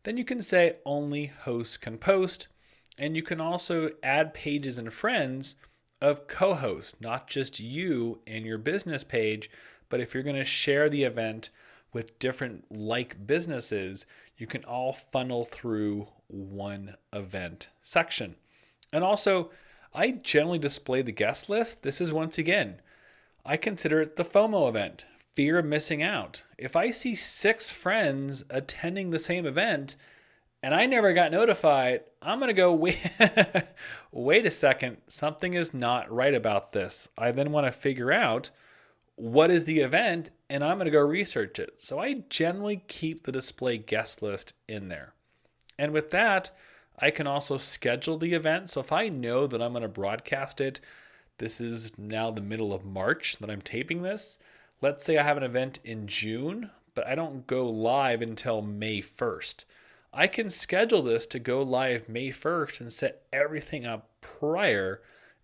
then you can say only hosts can post, and you can also add pages and friends of co-hosts, not just you and your business page, but if you're going to share the event with different like businesses, you can all funnel through one event section. And also, I generally display the guest list. This is once again, I consider it the FOMO event, fear of missing out. If I see 6 friends attending the same event and I never got notified, I'm going to go, wait a second, something is not right about this. I then want to figure out what is the event, and I'm going to go research it. So I generally keep the display guest list in there. And with that, I can also schedule the event. So if I know that I'm going to broadcast it, this is now the middle of March that I'm taping this. Let's say I have an event in June, but I don't go live until May 1st. I can schedule this to go live May 1st and set everything up prior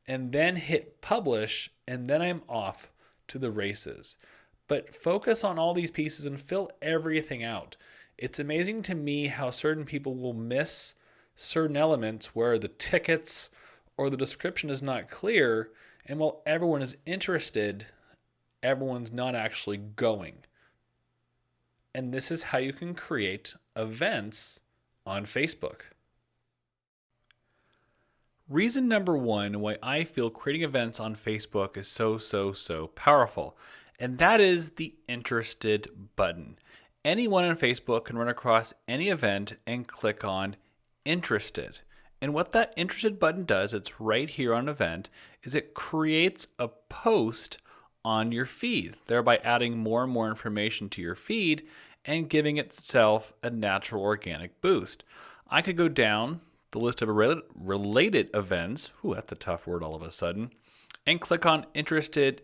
and then hit publish, and then I'm off to the races. But focus on all these pieces and fill everything out. It's amazing to me how certain people will miss certain elements where the tickets or the description is not clear, and while everyone is interested, everyone's not actually going. And this is how you can create events on Facebook. Reason number 1 why I feel creating events on Facebook is so powerful, and that is the interested button. Anyone on Facebook can run across any event and click on interested. And what that interested button does, it's right here on event, is it creates a post on your feed, thereby adding more and more information to your feed and giving itself a natural organic boost. I could go down the list of related events, that's a tough word all of a sudden, and click on interested.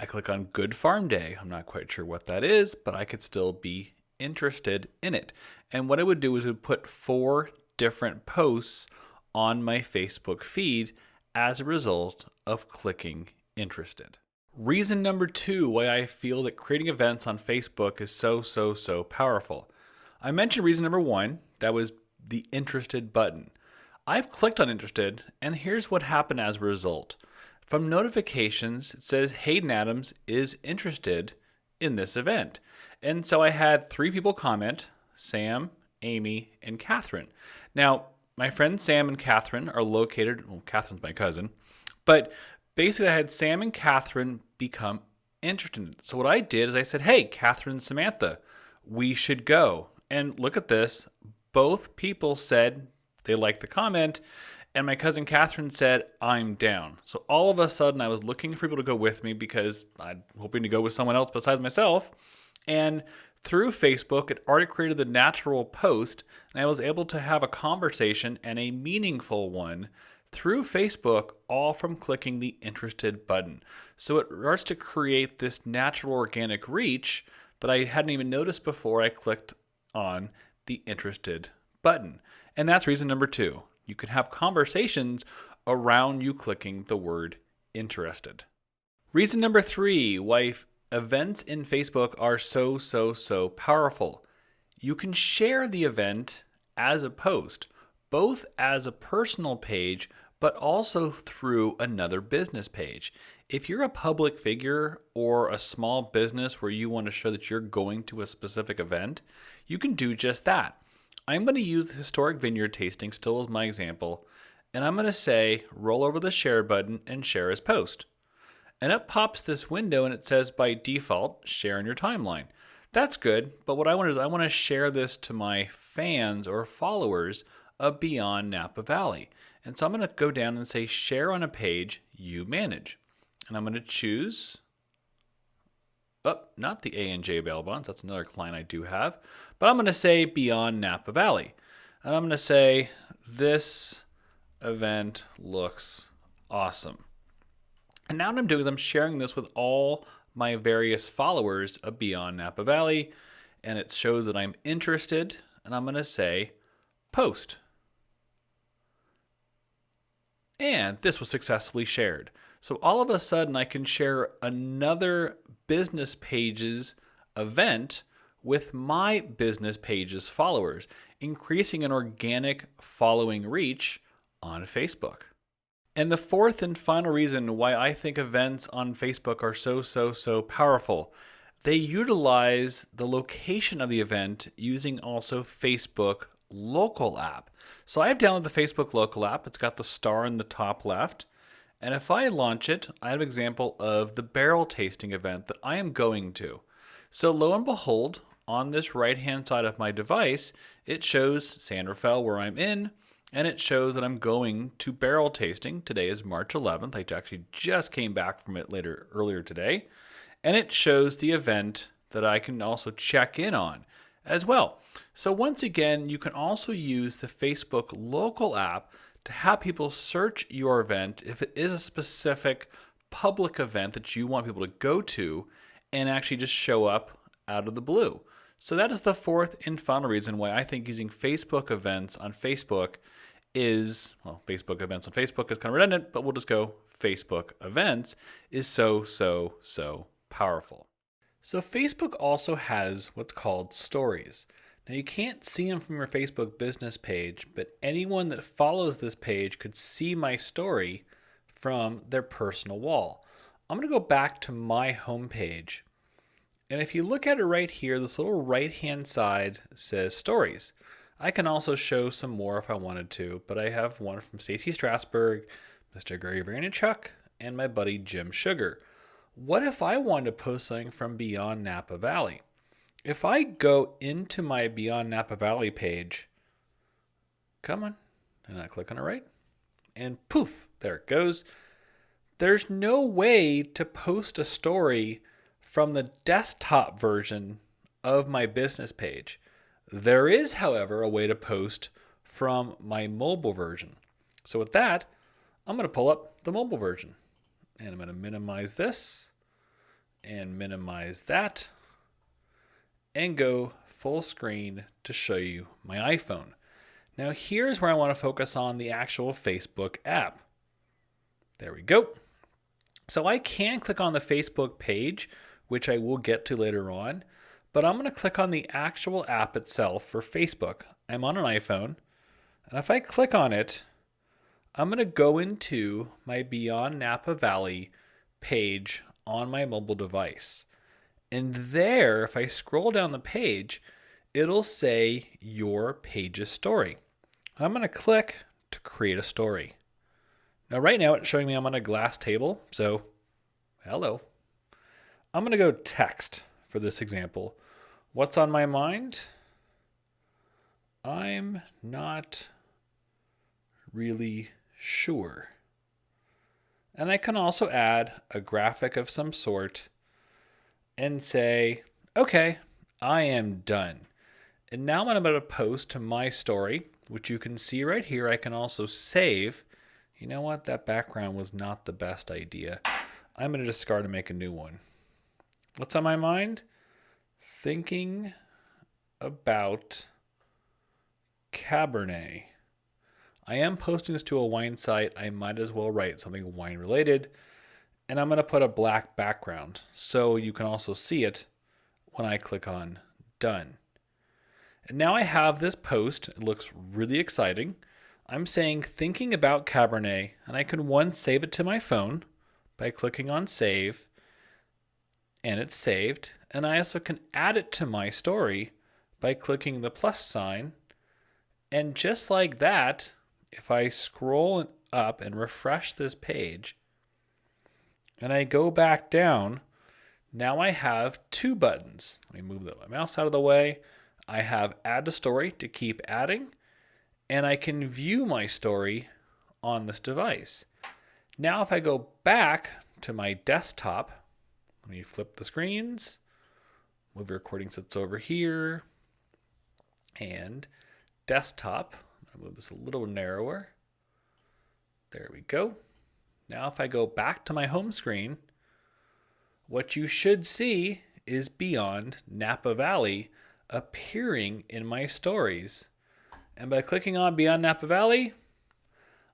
I click on Good Farm Day. I'm not quite sure what that is, but I could still be interested in it. And what I would do is I would put 4 different posts on my Facebook feed as a result of clicking interested. Reason number 2 why I feel that creating events on Facebook is so powerful. I mentioned reason number 1, that was the interested button. I've clicked on interested, and here's what happened as a result. From notifications, it says Hayden Adams is interested in this event. And so I had 3 people comment, Sam, Amy, and Catherine. Now, my friends Sam and Catherine are located, well, Catherine's my cousin, but basically I had Sam and Catherine become interested. So what I did is I said, hey, Catherine and Samantha, we should go. And look at this. Both people said they liked the comment, and my cousin Catherine said, I'm down. So all of a sudden I was looking for people to go with me because I'm hoping to go with someone else besides myself. And through Facebook, it already created the natural post, and I was able to have a conversation and a meaningful one through Facebook, all from clicking the interested button. So it starts to create this natural organic reach that I hadn't even noticed before I clicked on the interested button. And that's reason number 2. You can have conversations around you clicking the word interested. Reason number 3 why events in Facebook are so powerful. You can share the event as a post, both as a personal page, but also through another business page. If you're a public figure or a small business where you want to show that you're going to a specific event, you can do just that. I'm going to use the historic vineyard tasting still as my example, and I'm going to say roll over the share button and share as post. And up pops this window and it says by default, share in your timeline. That's good, but what I want to share this to my fans or followers of Beyond Napa Valley. And so I'm going to go down and say share on a page you manage. And I'm going to choose, not the A&J bail bonds, that's another client I do have, but I'm going to say Beyond Napa Valley. And I'm going to say this event looks awesome. And now what I'm doing is I'm sharing this with all my various followers of Beyond Napa Valley, and it shows that I'm interested, and I'm going to say post. And this was successfully shared. So all of a sudden I can share another business page's event with my business page's followers, increasing an organic following reach on Facebook. And the fourth and final reason why I think events on Facebook are so powerful, they utilize the location of the event using also Facebook local app. So I've downloaded the Facebook local app. It's got the star in the top left. And if I launch it, I have an example of the barrel tasting event that I am going to. So lo and behold, on this right-hand side of my device, it shows San Rafael where I'm in, and it shows that I'm going to barrel tasting. Today is March 11th. I actually just came back from it earlier today. And it shows the event that I can also check in on as well. So once again, you can also use the Facebook local app to have people search your event if it is a specific public event that you want people to go to and actually just show up out of the blue. So that is the fourth and final reason why I think using Facebook events on Facebook is, well, Facebook events on Facebook is kind of redundant, but we'll just go Facebook events is so powerful. So Facebook also has what's called stories. Now you can't see them from your Facebook business page, but anyone that follows this page could see my story from their personal wall. I'm going to go back to my homepage. And if you look at it right here, this little right-hand side says stories. I can also show some more if I wanted to, but I have one from Stacy Strasberg, Mr. Gary Vaynerchuk, and my buddy Jim Sugar. What if I wanted to post something from Beyond Napa Valley? If I go into my Beyond Napa Valley page, come on, and I click on it right, and poof, there it goes. There's no way to post a story from the desktop version of my business page. There is, however, a way to post from my mobile version. So with that, I'm going to pull up the mobile version. And I'm going to minimize this and minimize that and go full screen to show you my iPhone. Now here's where I want to focus on the actual Facebook app. There we go. So I can click on the Facebook page, which I will get to later on, but I'm going to click on the actual app itself for Facebook. I'm on an iPhone, and if I click on it, I'm going to go into my Beyond Napa Valley page on my mobile device. And there, if I scroll down the page, it'll say your page's story. I'm going to click to create a story. Now right now it's showing me I'm on a glass table, so hello. I'm going to go text for this example. What's on my mind? I'm not really sure. And I can also add a graphic of some sort and say, okay, I am done. And now I'm about to post to my story, which you can see right here. I can also save. You know what? That background was not the best idea. I'm going to discard and make a new one. What's on my mind? Thinking about Cabernet. I am posting this to a wine site. I might as well write something wine related. And I'm going to put a black background so you can also see it when I click on done. And now I have this post. It looks really exciting. I'm saying thinking about Cabernet, and I can save it to my phone by clicking on save, and it's saved. And I also can add it to my story by clicking the plus sign. And just like that, if I scroll up and refresh this page, and I go back down, now I have two buttons. Let me move my mouse out of the way. I have add to story to keep adding, and I can view my story on this device. Now if I go back to my desktop, let me flip the screens, move the recording sets over here, and desktop. I'll move this a little narrower. There we go. Now if I go back to my home screen, what you should see is Beyond Napa Valley appearing in my stories. And by clicking on Beyond Napa Valley,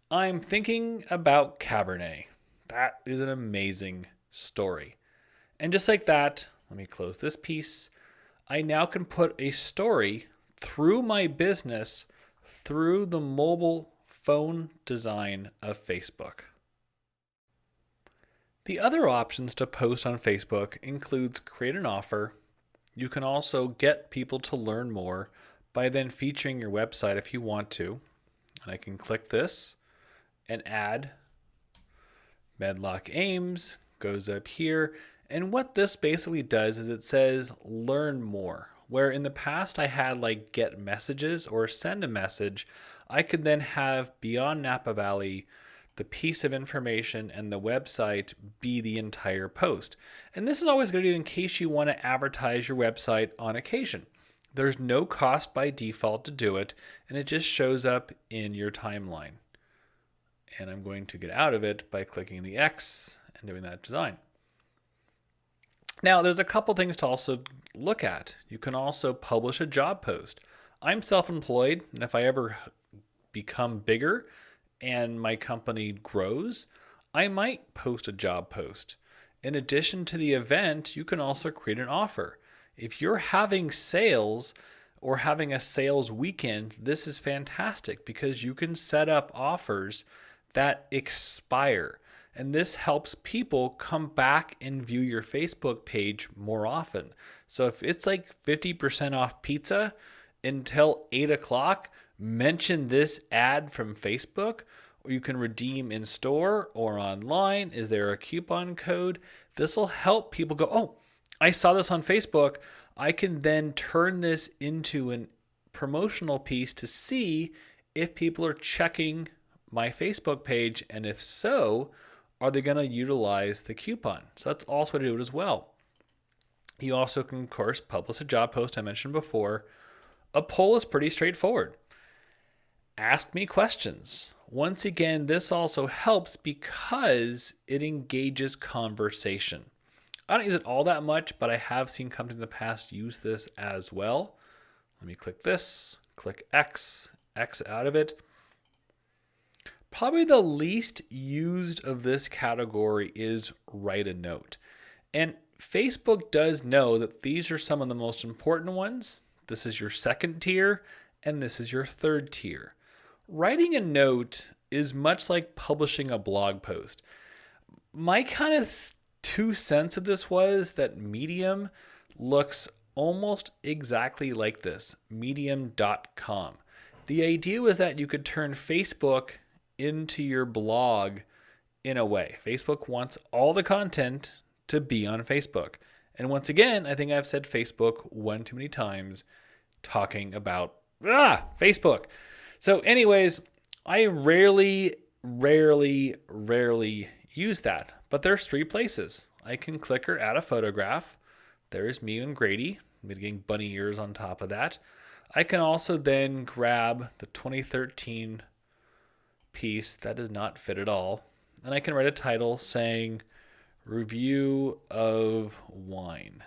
I'm thinking about Cabernet. That is an amazing story. And just like that, let me close this piece. I now can put a story through my business through the mobile phone design of Facebook. The other options to post on Facebook includes create an offer. You can also get people to learn more by then featuring your website if you want to. And I can click this and add Medlock Ames, goes up here. And what this basically does is it says learn more. Where in the past I had like get messages or send a message, I could then have Beyond Napa Valley, the piece of information, and the website be the entire post. And this is always good in case you want to advertise your website on occasion. There's no cost by default to do it, and it just shows up in your timeline. And I'm going to get out of it by clicking the X and doing that design. Now, there's a couple things to also look at. You can also publish a job post. I'm self-employed, and if I ever become bigger and my company grows, I might post a job post. In addition to the event, you can also create an offer. If you're having sales or having a sales weekend, this is fantastic because you can set up offers that expire. And this helps people come back and view your Facebook page more often. So if it's like 50% off pizza until 8 o'clock, mention this ad from Facebook, or you can redeem in store or online. Is there a coupon code? This will help people go, oh, I saw this on Facebook. I can then turn this into a promotional piece to see if people are checking my Facebook page, and if so, are they going to utilize the coupon? So that's also a way to do it as well. You also can, of course, publish a job post I mentioned before. A poll is pretty straightforward. Ask me questions. Once again, this also helps because it engages conversation. I don't use it all that much, but I have seen companies in the past use this as well. Let me click this, click X, X out of it. Probably the least used of this category is write a note. And Facebook does know that these are some of the most important ones. This is your second tier, and this is your third tier. Writing a note is much like publishing a blog post. My kind of 2 cents of this was that Medium looks almost exactly like this, medium.com. The idea was that you could turn Facebook into your blog in a way. Facebook wants all the content to be on Facebook. And once again, I think I've said Facebook one too many times talking about Facebook. So anyways, I rarely use that. But there's 3 places. I can click or add a photograph. There's me and Grady, getting bunny ears on top of that. I can also then grab the 2013 piece that does not fit at all. And I can write a title saying review of wine.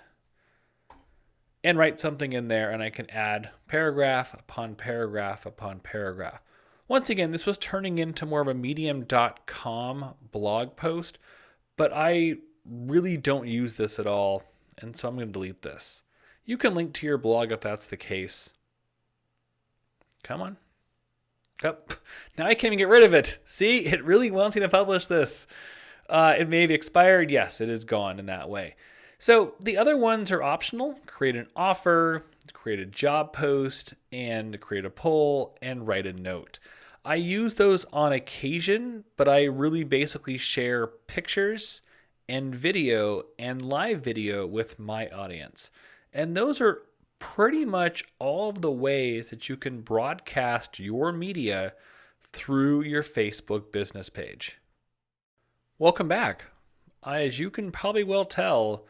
And write something in there, and I can add paragraph upon paragraph upon paragraph. Once again, this was turning into more of a medium.com blog post, but I really don't use this at all, and so I'm going to delete this. You can link to your blog if that's the case. Come on. Oh, now I can't even get rid of it. See, it really wants me to publish this. It may have expired. Yes, it is gone in that way. So the other ones are optional. Create an offer, create a job post, and create a poll, and write a note. I use those on occasion, but I really basically share pictures and video and live video with my audience. And those are pretty much all of the ways that you can broadcast your media through your Facebook business page. Welcome back. As you can probably well tell,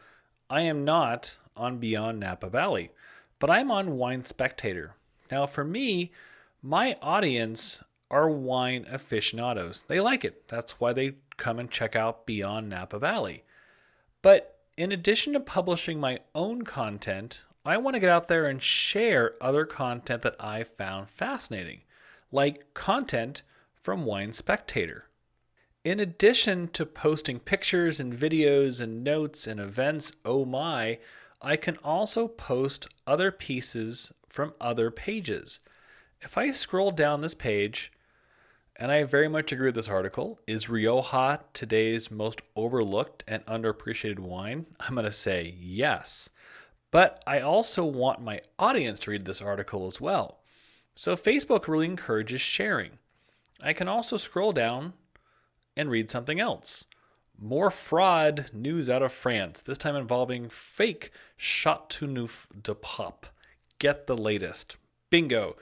I am not on Beyond Napa Valley, but I'm on Wine Spectator. Now for me, my audience are wine aficionados. They like it. That's why they come and check out Beyond Napa Valley. But in addition to publishing my own content, I want to get out there and share other content that I found fascinating, like content from Wine Spectator. In addition to posting pictures and videos and notes and events, I can also post other pieces from other pages. If I scroll down this page, and I very much agree with this article, is Rioja today's most overlooked and underappreciated wine? I'm going to say yes. But I also want my audience to read this article as well. So Facebook really encourages sharing. I can also scroll down and read something else. More fraud news out of France, this time involving fake Chateauneuf de Pape. Get the latest. Bingo.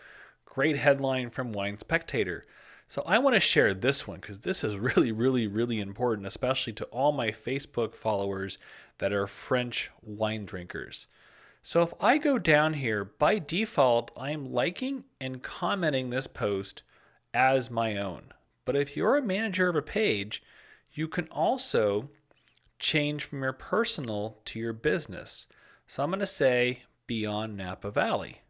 Great headline from Wine Spectator. So I want to share this one because this is really important, especially to all my Facebook followers that are French wine drinkers. So if I go down here, by default, I'm liking and commenting this post as my own. But if you're a manager of a page, you can also change from your personal to your business. So I'm going to say Beyond Napa Valley.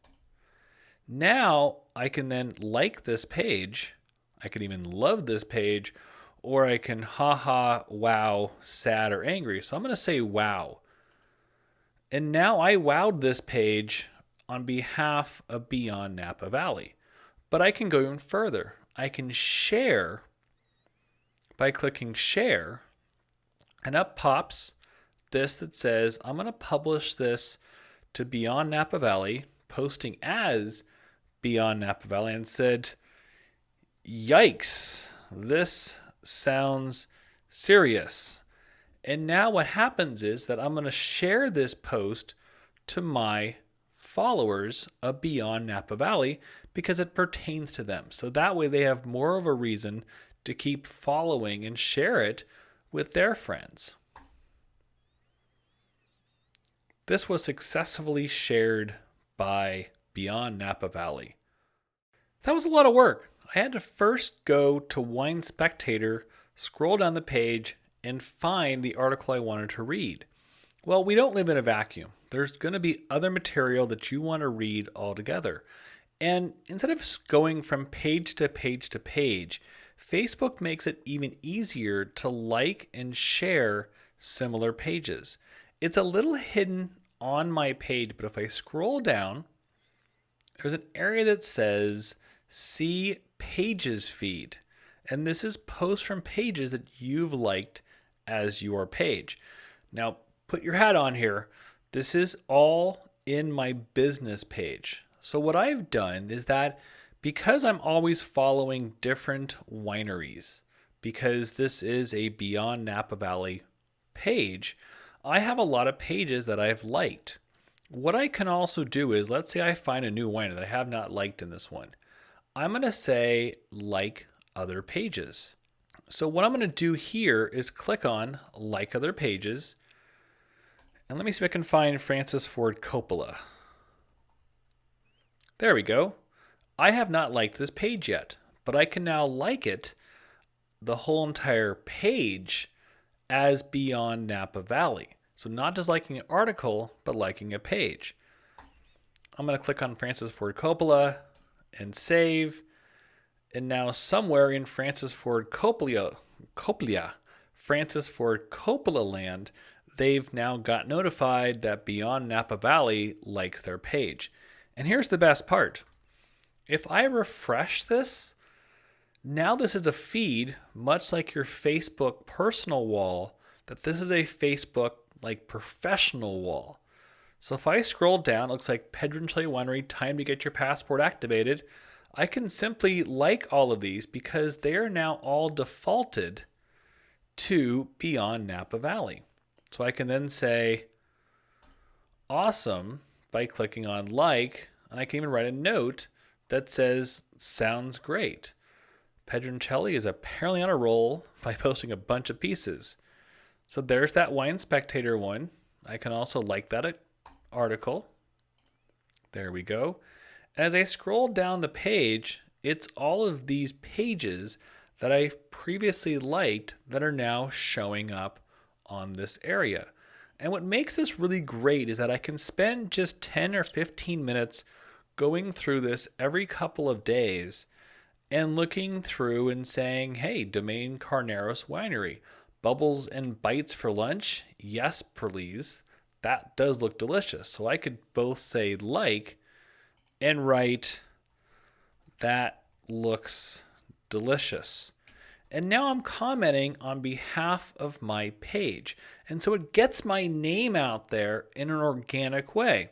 Now I can then like this page. I can even love this page, or I can haha, wow, sad, or angry. So I'm going to say wow. And now I wowed this page on behalf of Beyond Napa Valley. But I can go even further. I can share by clicking share, and up pops this that says I'm going to publish this to Beyond Napa Valley, posting as Beyond Napa Valley, and said, yikes, this sounds serious. And now what happens is that I'm going to share this post to my followers of Beyond Napa Valley because it pertains to them. So that way they have more of a reason to keep following and share it with their friends. This was successfully shared by Beyond Napa Valley. That was a lot of work. I had to first go to Wine Spectator, scroll down the page, and find the article I wanted to read. Well, we don't live in a vacuum. There's going to be other material that you want to read altogether. And instead of going from page to page to page, Facebook makes it even easier to like and share similar pages. It's a little hidden on my page, but if I scroll down, there's an area that says See Pages Feed. And this is posts from pages that you've liked as your page. Now, put your hat on here. This is all in my business page. So what I've done is that because I'm always following different wineries, because this is a Beyond Napa Valley page, I have a lot of pages that I've liked. What I can also do is, let's say I find a new winery that I have not liked in this one. I'm going to say like other pages. So what I'm going to do here is click on like other pages. And let me see if I can find Francis Ford Coppola. There we go. I have not liked this page yet, but I can now like it, the whole entire page, as Beyond Napa Valley. So not just liking an article, but liking a page. I'm going to click on Francis Ford Coppola and save. And now somewhere in Francis Ford Coppola land, they've now got notified that Beyond Napa Valley likes their page. And here's the best part. If I refresh this, now this is a feed, much like your Facebook personal wall, that this is a Facebook like professional wall. So if I scroll down, it looks like Pedroncelli Winery, time to get your passport activated. I can simply like all of these because they are now all defaulted to Beyond Napa Valley. So I can then say awesome by clicking on like, and I can even write a note that says sounds great. Pedroncelli is apparently on a roll by posting a bunch of pieces. So there's that Wine Spectator one. I can also like that article. There we go. And as I scroll down the page, it's all of these pages that I previously liked that are now showing up on this area. And what makes this really great is that I can spend just 10 or 15 minutes going through this every couple of days and looking through and saying, hey, Domaine Carneros Winery, bubbles and bites for lunch? Yes, please. That does look delicious. So I could both say like and write, that looks delicious. And now I'm commenting on behalf of my page. And so it gets my name out there in an organic way.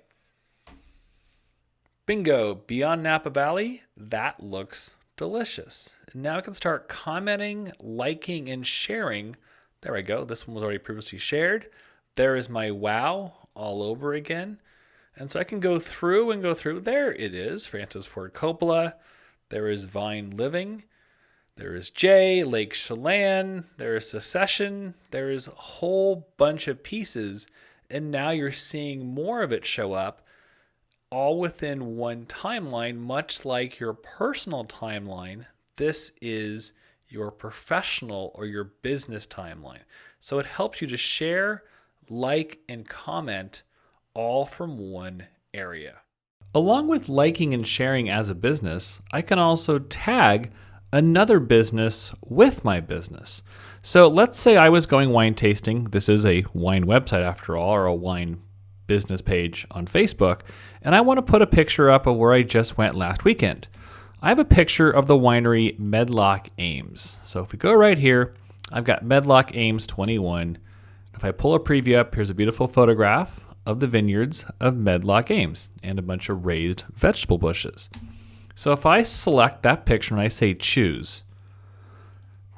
Bingo, Beyond Napa Valley, that looks delicious. And now I can start commenting, liking, and sharing. There I go. This one was already previously shared. There is my wow all over again. And so I can go through and go through. There it is, Francis Ford Coppola. There is Vine Living. There is Jay, Lake Chelan. There is Secession. There is a whole bunch of pieces. And now you're seeing more of it show up all within one timeline, much like your personal timeline. This is your professional or your business timeline. So it helps you to share, like, and comment all from one area. Along with liking and sharing as a business, I can also tag another business with my business. So let's say I was going wine tasting. This is a wine website after all, or a wine business page on Facebook, and I want to put a picture up of where I just went last weekend. I have a picture of the winery Medlock Ames. So if we go right here, I've got Medlock Ames 21. If I pull a preview up, here's a beautiful photograph of the vineyards of Medlock Ames and a bunch of raised vegetable bushes. So if I select that picture and I say choose,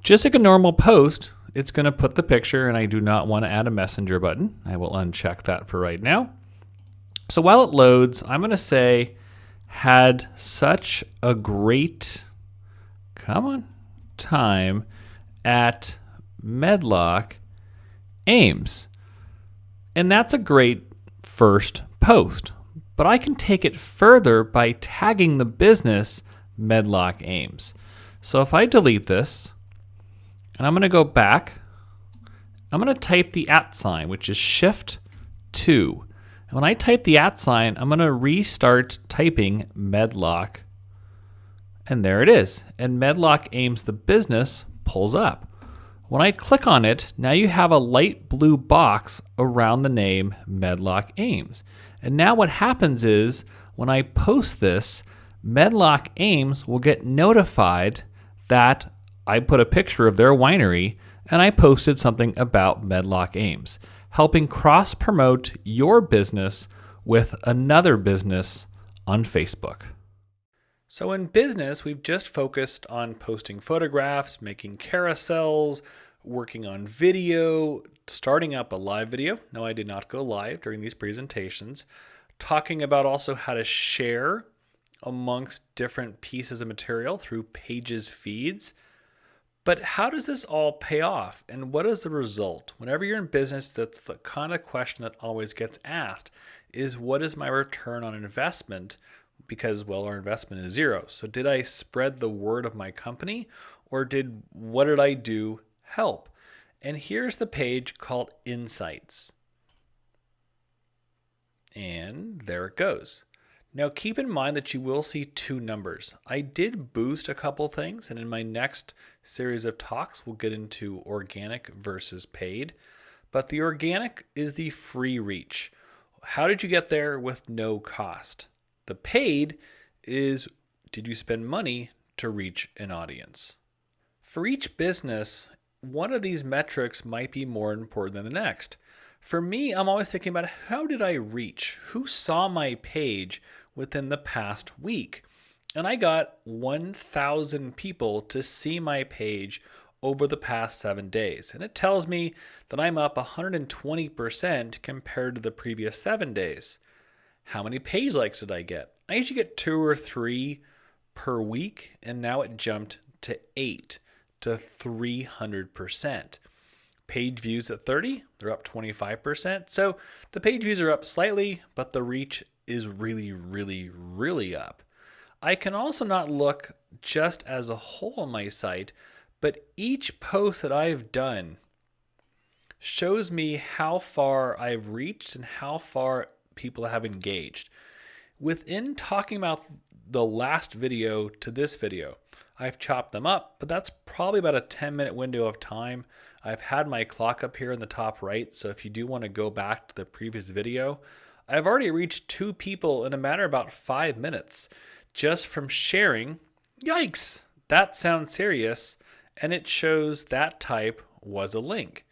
just like a normal post, it's going to put the picture, and I do not want to add a messenger button. I will uncheck that for right now. So while it loads, I'm going to say, had such a great, time at Medlock Ames. And that's a great first post. But I can take it further by tagging the business Medlock Ames. So if I delete this, and I'm going to go back, I'm going to type the @ sign, which is Shift 2. And when I type the @ sign, I'm going to restart typing Medlock And there it is. And Medlock Ames, the business, pulls up. When I click on it, now you have a light blue box around the name Medlock Ames. And now what happens is when I post this, Medlock Ames will get notified that I put a picture of their winery and I posted something about Medlock Ames, helping cross-promote your business with another business on Facebook. So in business, we've just focused on posting photographs, making carousels, working on video, starting up a live video. No, I did not go live during these presentations. Talking about also how to share amongst different pieces of material through pages, feeds. But how does this all pay off? And what is the result? Whenever you're in business, that's the kind of question that always gets asked is what is my return on investment? Because, well, our investment is zero. So did I spread the word of my company or what did I do help? And here's the page called Insights. And there it goes. Now keep in mind that you will see two numbers. I did boost a couple things, and in my next series of talks, we'll get into organic versus paid. But the organic is the free reach. How did you get there with no cost? The paid is, did you spend money to reach an audience? For each business, one of these metrics might be more important than the next. For me, I'm always thinking about how did I reach? Who saw my page within the past week? And I got 1,000 people to see my page over the past 7 days. And it tells me that I'm up 120% compared to the previous 7 days. How many page likes did I get? I usually get 2 or 3 per week, and now it jumped to 8 to 300%. Page views at 30, they're up 25%. So the page views are up slightly, but the reach is really, really, really up. I can also not look just as a whole on my site, but each post that I've done shows me how far I've reached and how far people have engaged. Within talking about the last video to this video, I've chopped them up, but that's probably about a 10-minute window of time. I've had my clock up here in the top right, so if you do want to go back to the previous video, I've already reached 2 people in a matter of about 5 minutes just from sharing. Yikes, that sounds serious, and it shows that type was a link.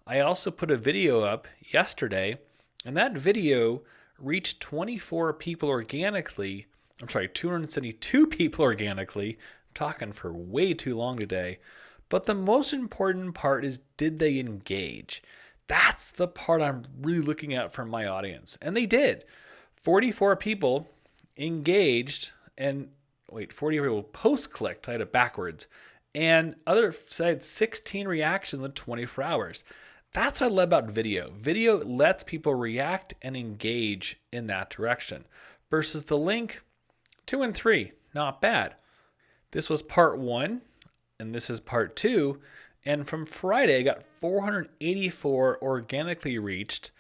I also put a video up yesterday, and that video reached 24 people organically. 272 people organically. I'm talking for way too long today. But the most important part is, did they engage? That's the part I'm really looking at from my audience. And they did. 44 people engaged, and 44 people post-clicked. I had it backwards. And other said 16 reactions in 24 hours. That's what I love about video. Video lets people react and engage in that direction. Versus the link, 2 and 3, not bad. This was part 1, and this is part 2. And from Friday, I got 484 organically reached.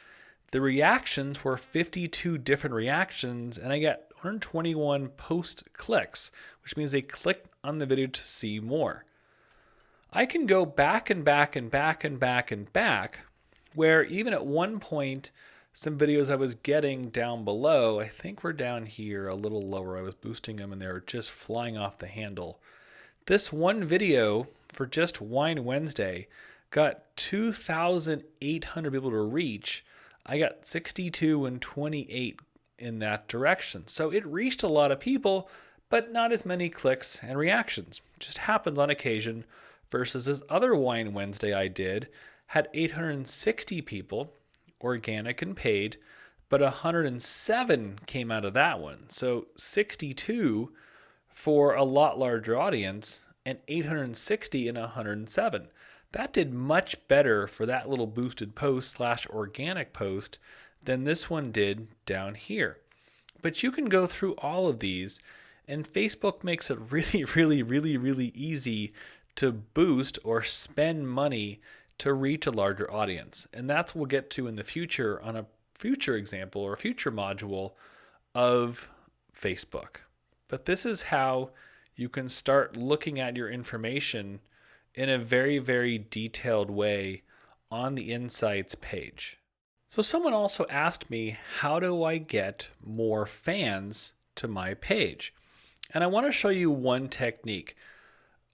The reactions were 52 different reactions, and I got 121 post clicks, which means they clicked on the video to see more. I can go back and back and back and back and back, where even at one point, some videos I was getting down below, I think we're down here a little lower. I was boosting them and they were just flying off the handle. This one video for just Wine Wednesday got 2,800 people to reach. I got 62 and 28 in that direction. So it reached a lot of people, but not as many clicks and reactions. It just happens on occasion. Versus this other Wine Wednesday I did had 860 people, organic and paid, but 107 came out of that one. So 62 for a lot larger audience and 860 and 107. That did much better for that little boosted post / organic post than this one did down here. But you can go through all of these, and Facebook makes it really, really, really, really easy to boost or spend money to reach a larger audience. And that's what we'll get to in the future on a future example or a future module of Facebook. But this is how you can start looking at your information in a very, very detailed way on the Insights page. So someone also asked me, how do I get more fans to my page? And I want to show you one technique.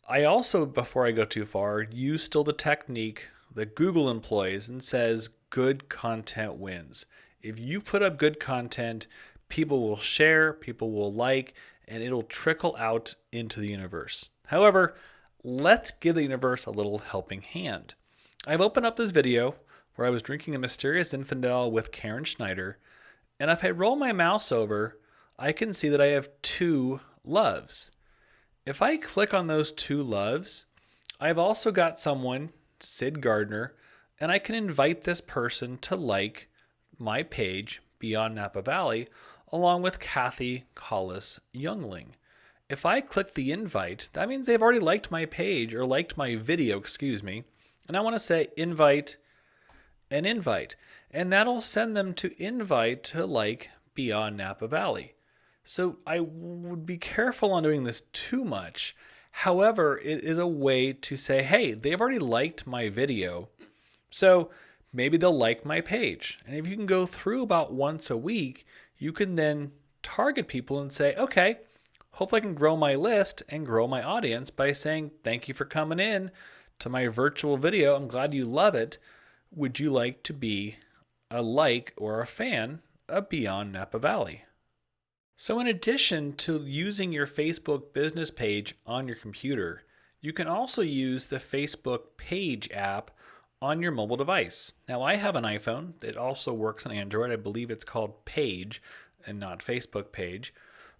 I also, before I go too far, use still the technique that Google employs and says good content wins. If you put up good content, people will share, people will like, and it'll trickle out into the universe. However, let's give the universe a little helping hand. I've opened up this video where I was drinking a mysterious infidel with Karen Schneider, and if I roll my mouse over, I can see that I have 2 loves. If I click on those 2 loves, I've also got someone, Sid Gardner, and I can invite this person to like my page, Beyond Napa Valley, along with Kathy Collis Youngling. If I click the invite, that means they've already liked my page, or liked my video, and I want to say invite and invite, and that'll send them to invite to like Beyond Napa Valley. So I would be careful on doing this too much. However, it is a way to say, hey, they've already liked my video, so maybe they'll like my page. And if you can go through about once a week, you can then target people and say, okay, hopefully I can grow my list and grow my audience by saying, thank you for coming in to my virtual video. I'm glad you love it. Would you like to be a like or a fan of Beyond Napa Valley? So in addition to using your Facebook business page on your computer, you can also use the Facebook Page app on your mobile device. Now I have an iPhone. It also works on Android. I believe it's called Page and not Facebook Page.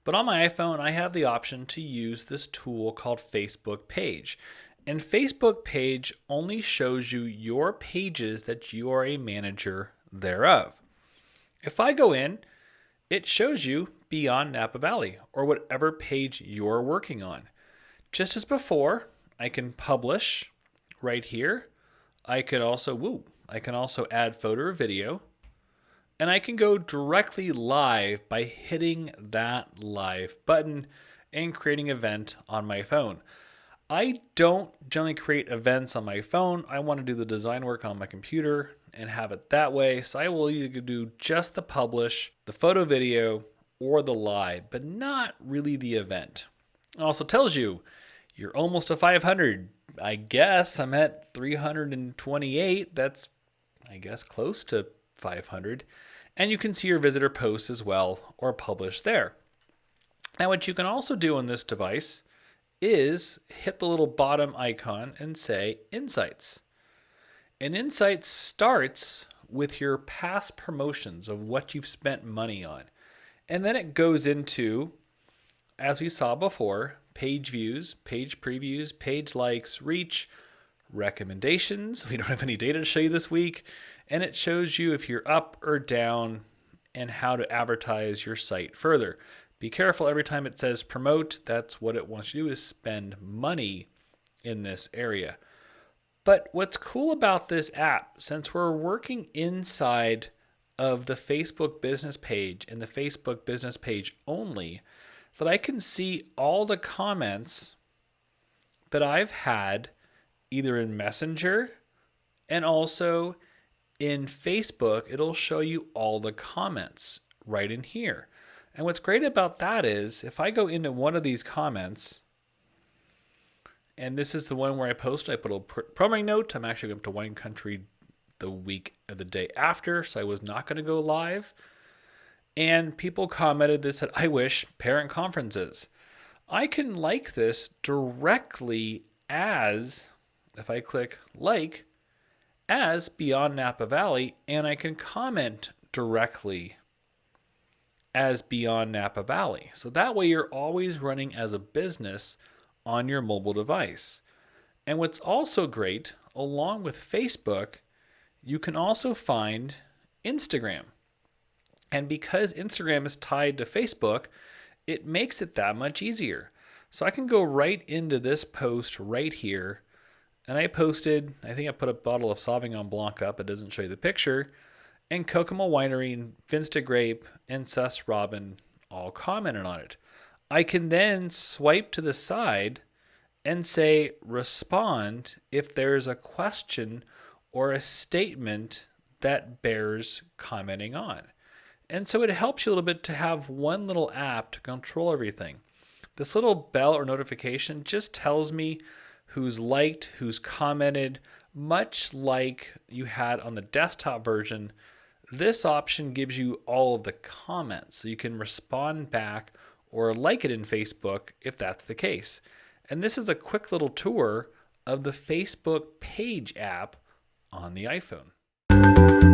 But on my iPhone, I have the option to use this tool called Facebook Page. And Facebook Page only shows you your pages that you are a manager thereof. If I go in, it shows you Beyond Napa Valley, or whatever page you're working on. Just as before, I can publish right here. I can also add photo or video, and I can go directly live by hitting that live button and creating an event on my phone. I don't generally create events on my phone. I want to do the design work on my computer and have it that way. So I will either do just the publish, the photo video, or the live, but not really the event. It also tells you you're almost to 500. I guess I'm at 328. That's, I guess, close to 500. And you can see your visitor posts as well, or publish there. Now what you can also do on this device is hit the little bottom icon and say Insights. And Insights starts with your past promotions of what you've spent money on. And then it goes into, as we saw before, page views, page previews, page likes, reach, recommendations. We don't have any data to show you this week. And it shows you if you're up or down and how to advertise your site further. Be careful, every time it says promote, that's what it wants you to do, is spend money in this area. But what's cool about this app, since we're working inside of the Facebook business page and the Facebook business page only, that I can see all the comments that I've had either in Messenger and also in Facebook. It'll show you all the comments right in here. And what's great about that is if I go into one of these comments, and this is the one where I put a promo note. I'm actually going to Wine Country the week of the day after, so I was not going to go live. And people commented this, said, I wish parent conferences. I can like this directly as, if I click like, as Beyond Napa Valley, and I can comment directly as Beyond Napa Valley. So that way you're always running as a business on your mobile device. And what's also great, along with Facebook, you can also find Instagram. And because Instagram is tied to Facebook, it makes it that much easier. So I can go right into this post right here. And I posted, I think I put a bottle of Sauvignon Blanc up. It doesn't show you the picture. And Kokomo Winery, and Vince de Grape, and Sus Robin all commented on it. I can then swipe to the side and say respond if there's a question or a statement that bears commenting on. And so it helps you a little bit to have one little app to control everything. This little bell or notification just tells me who's liked, who's commented, much like you had on the desktop version. This option gives you all of the comments, so you can respond back or like it in Facebook if that's the case. And this is a quick little tour of the Facebook Page app on the iPhone.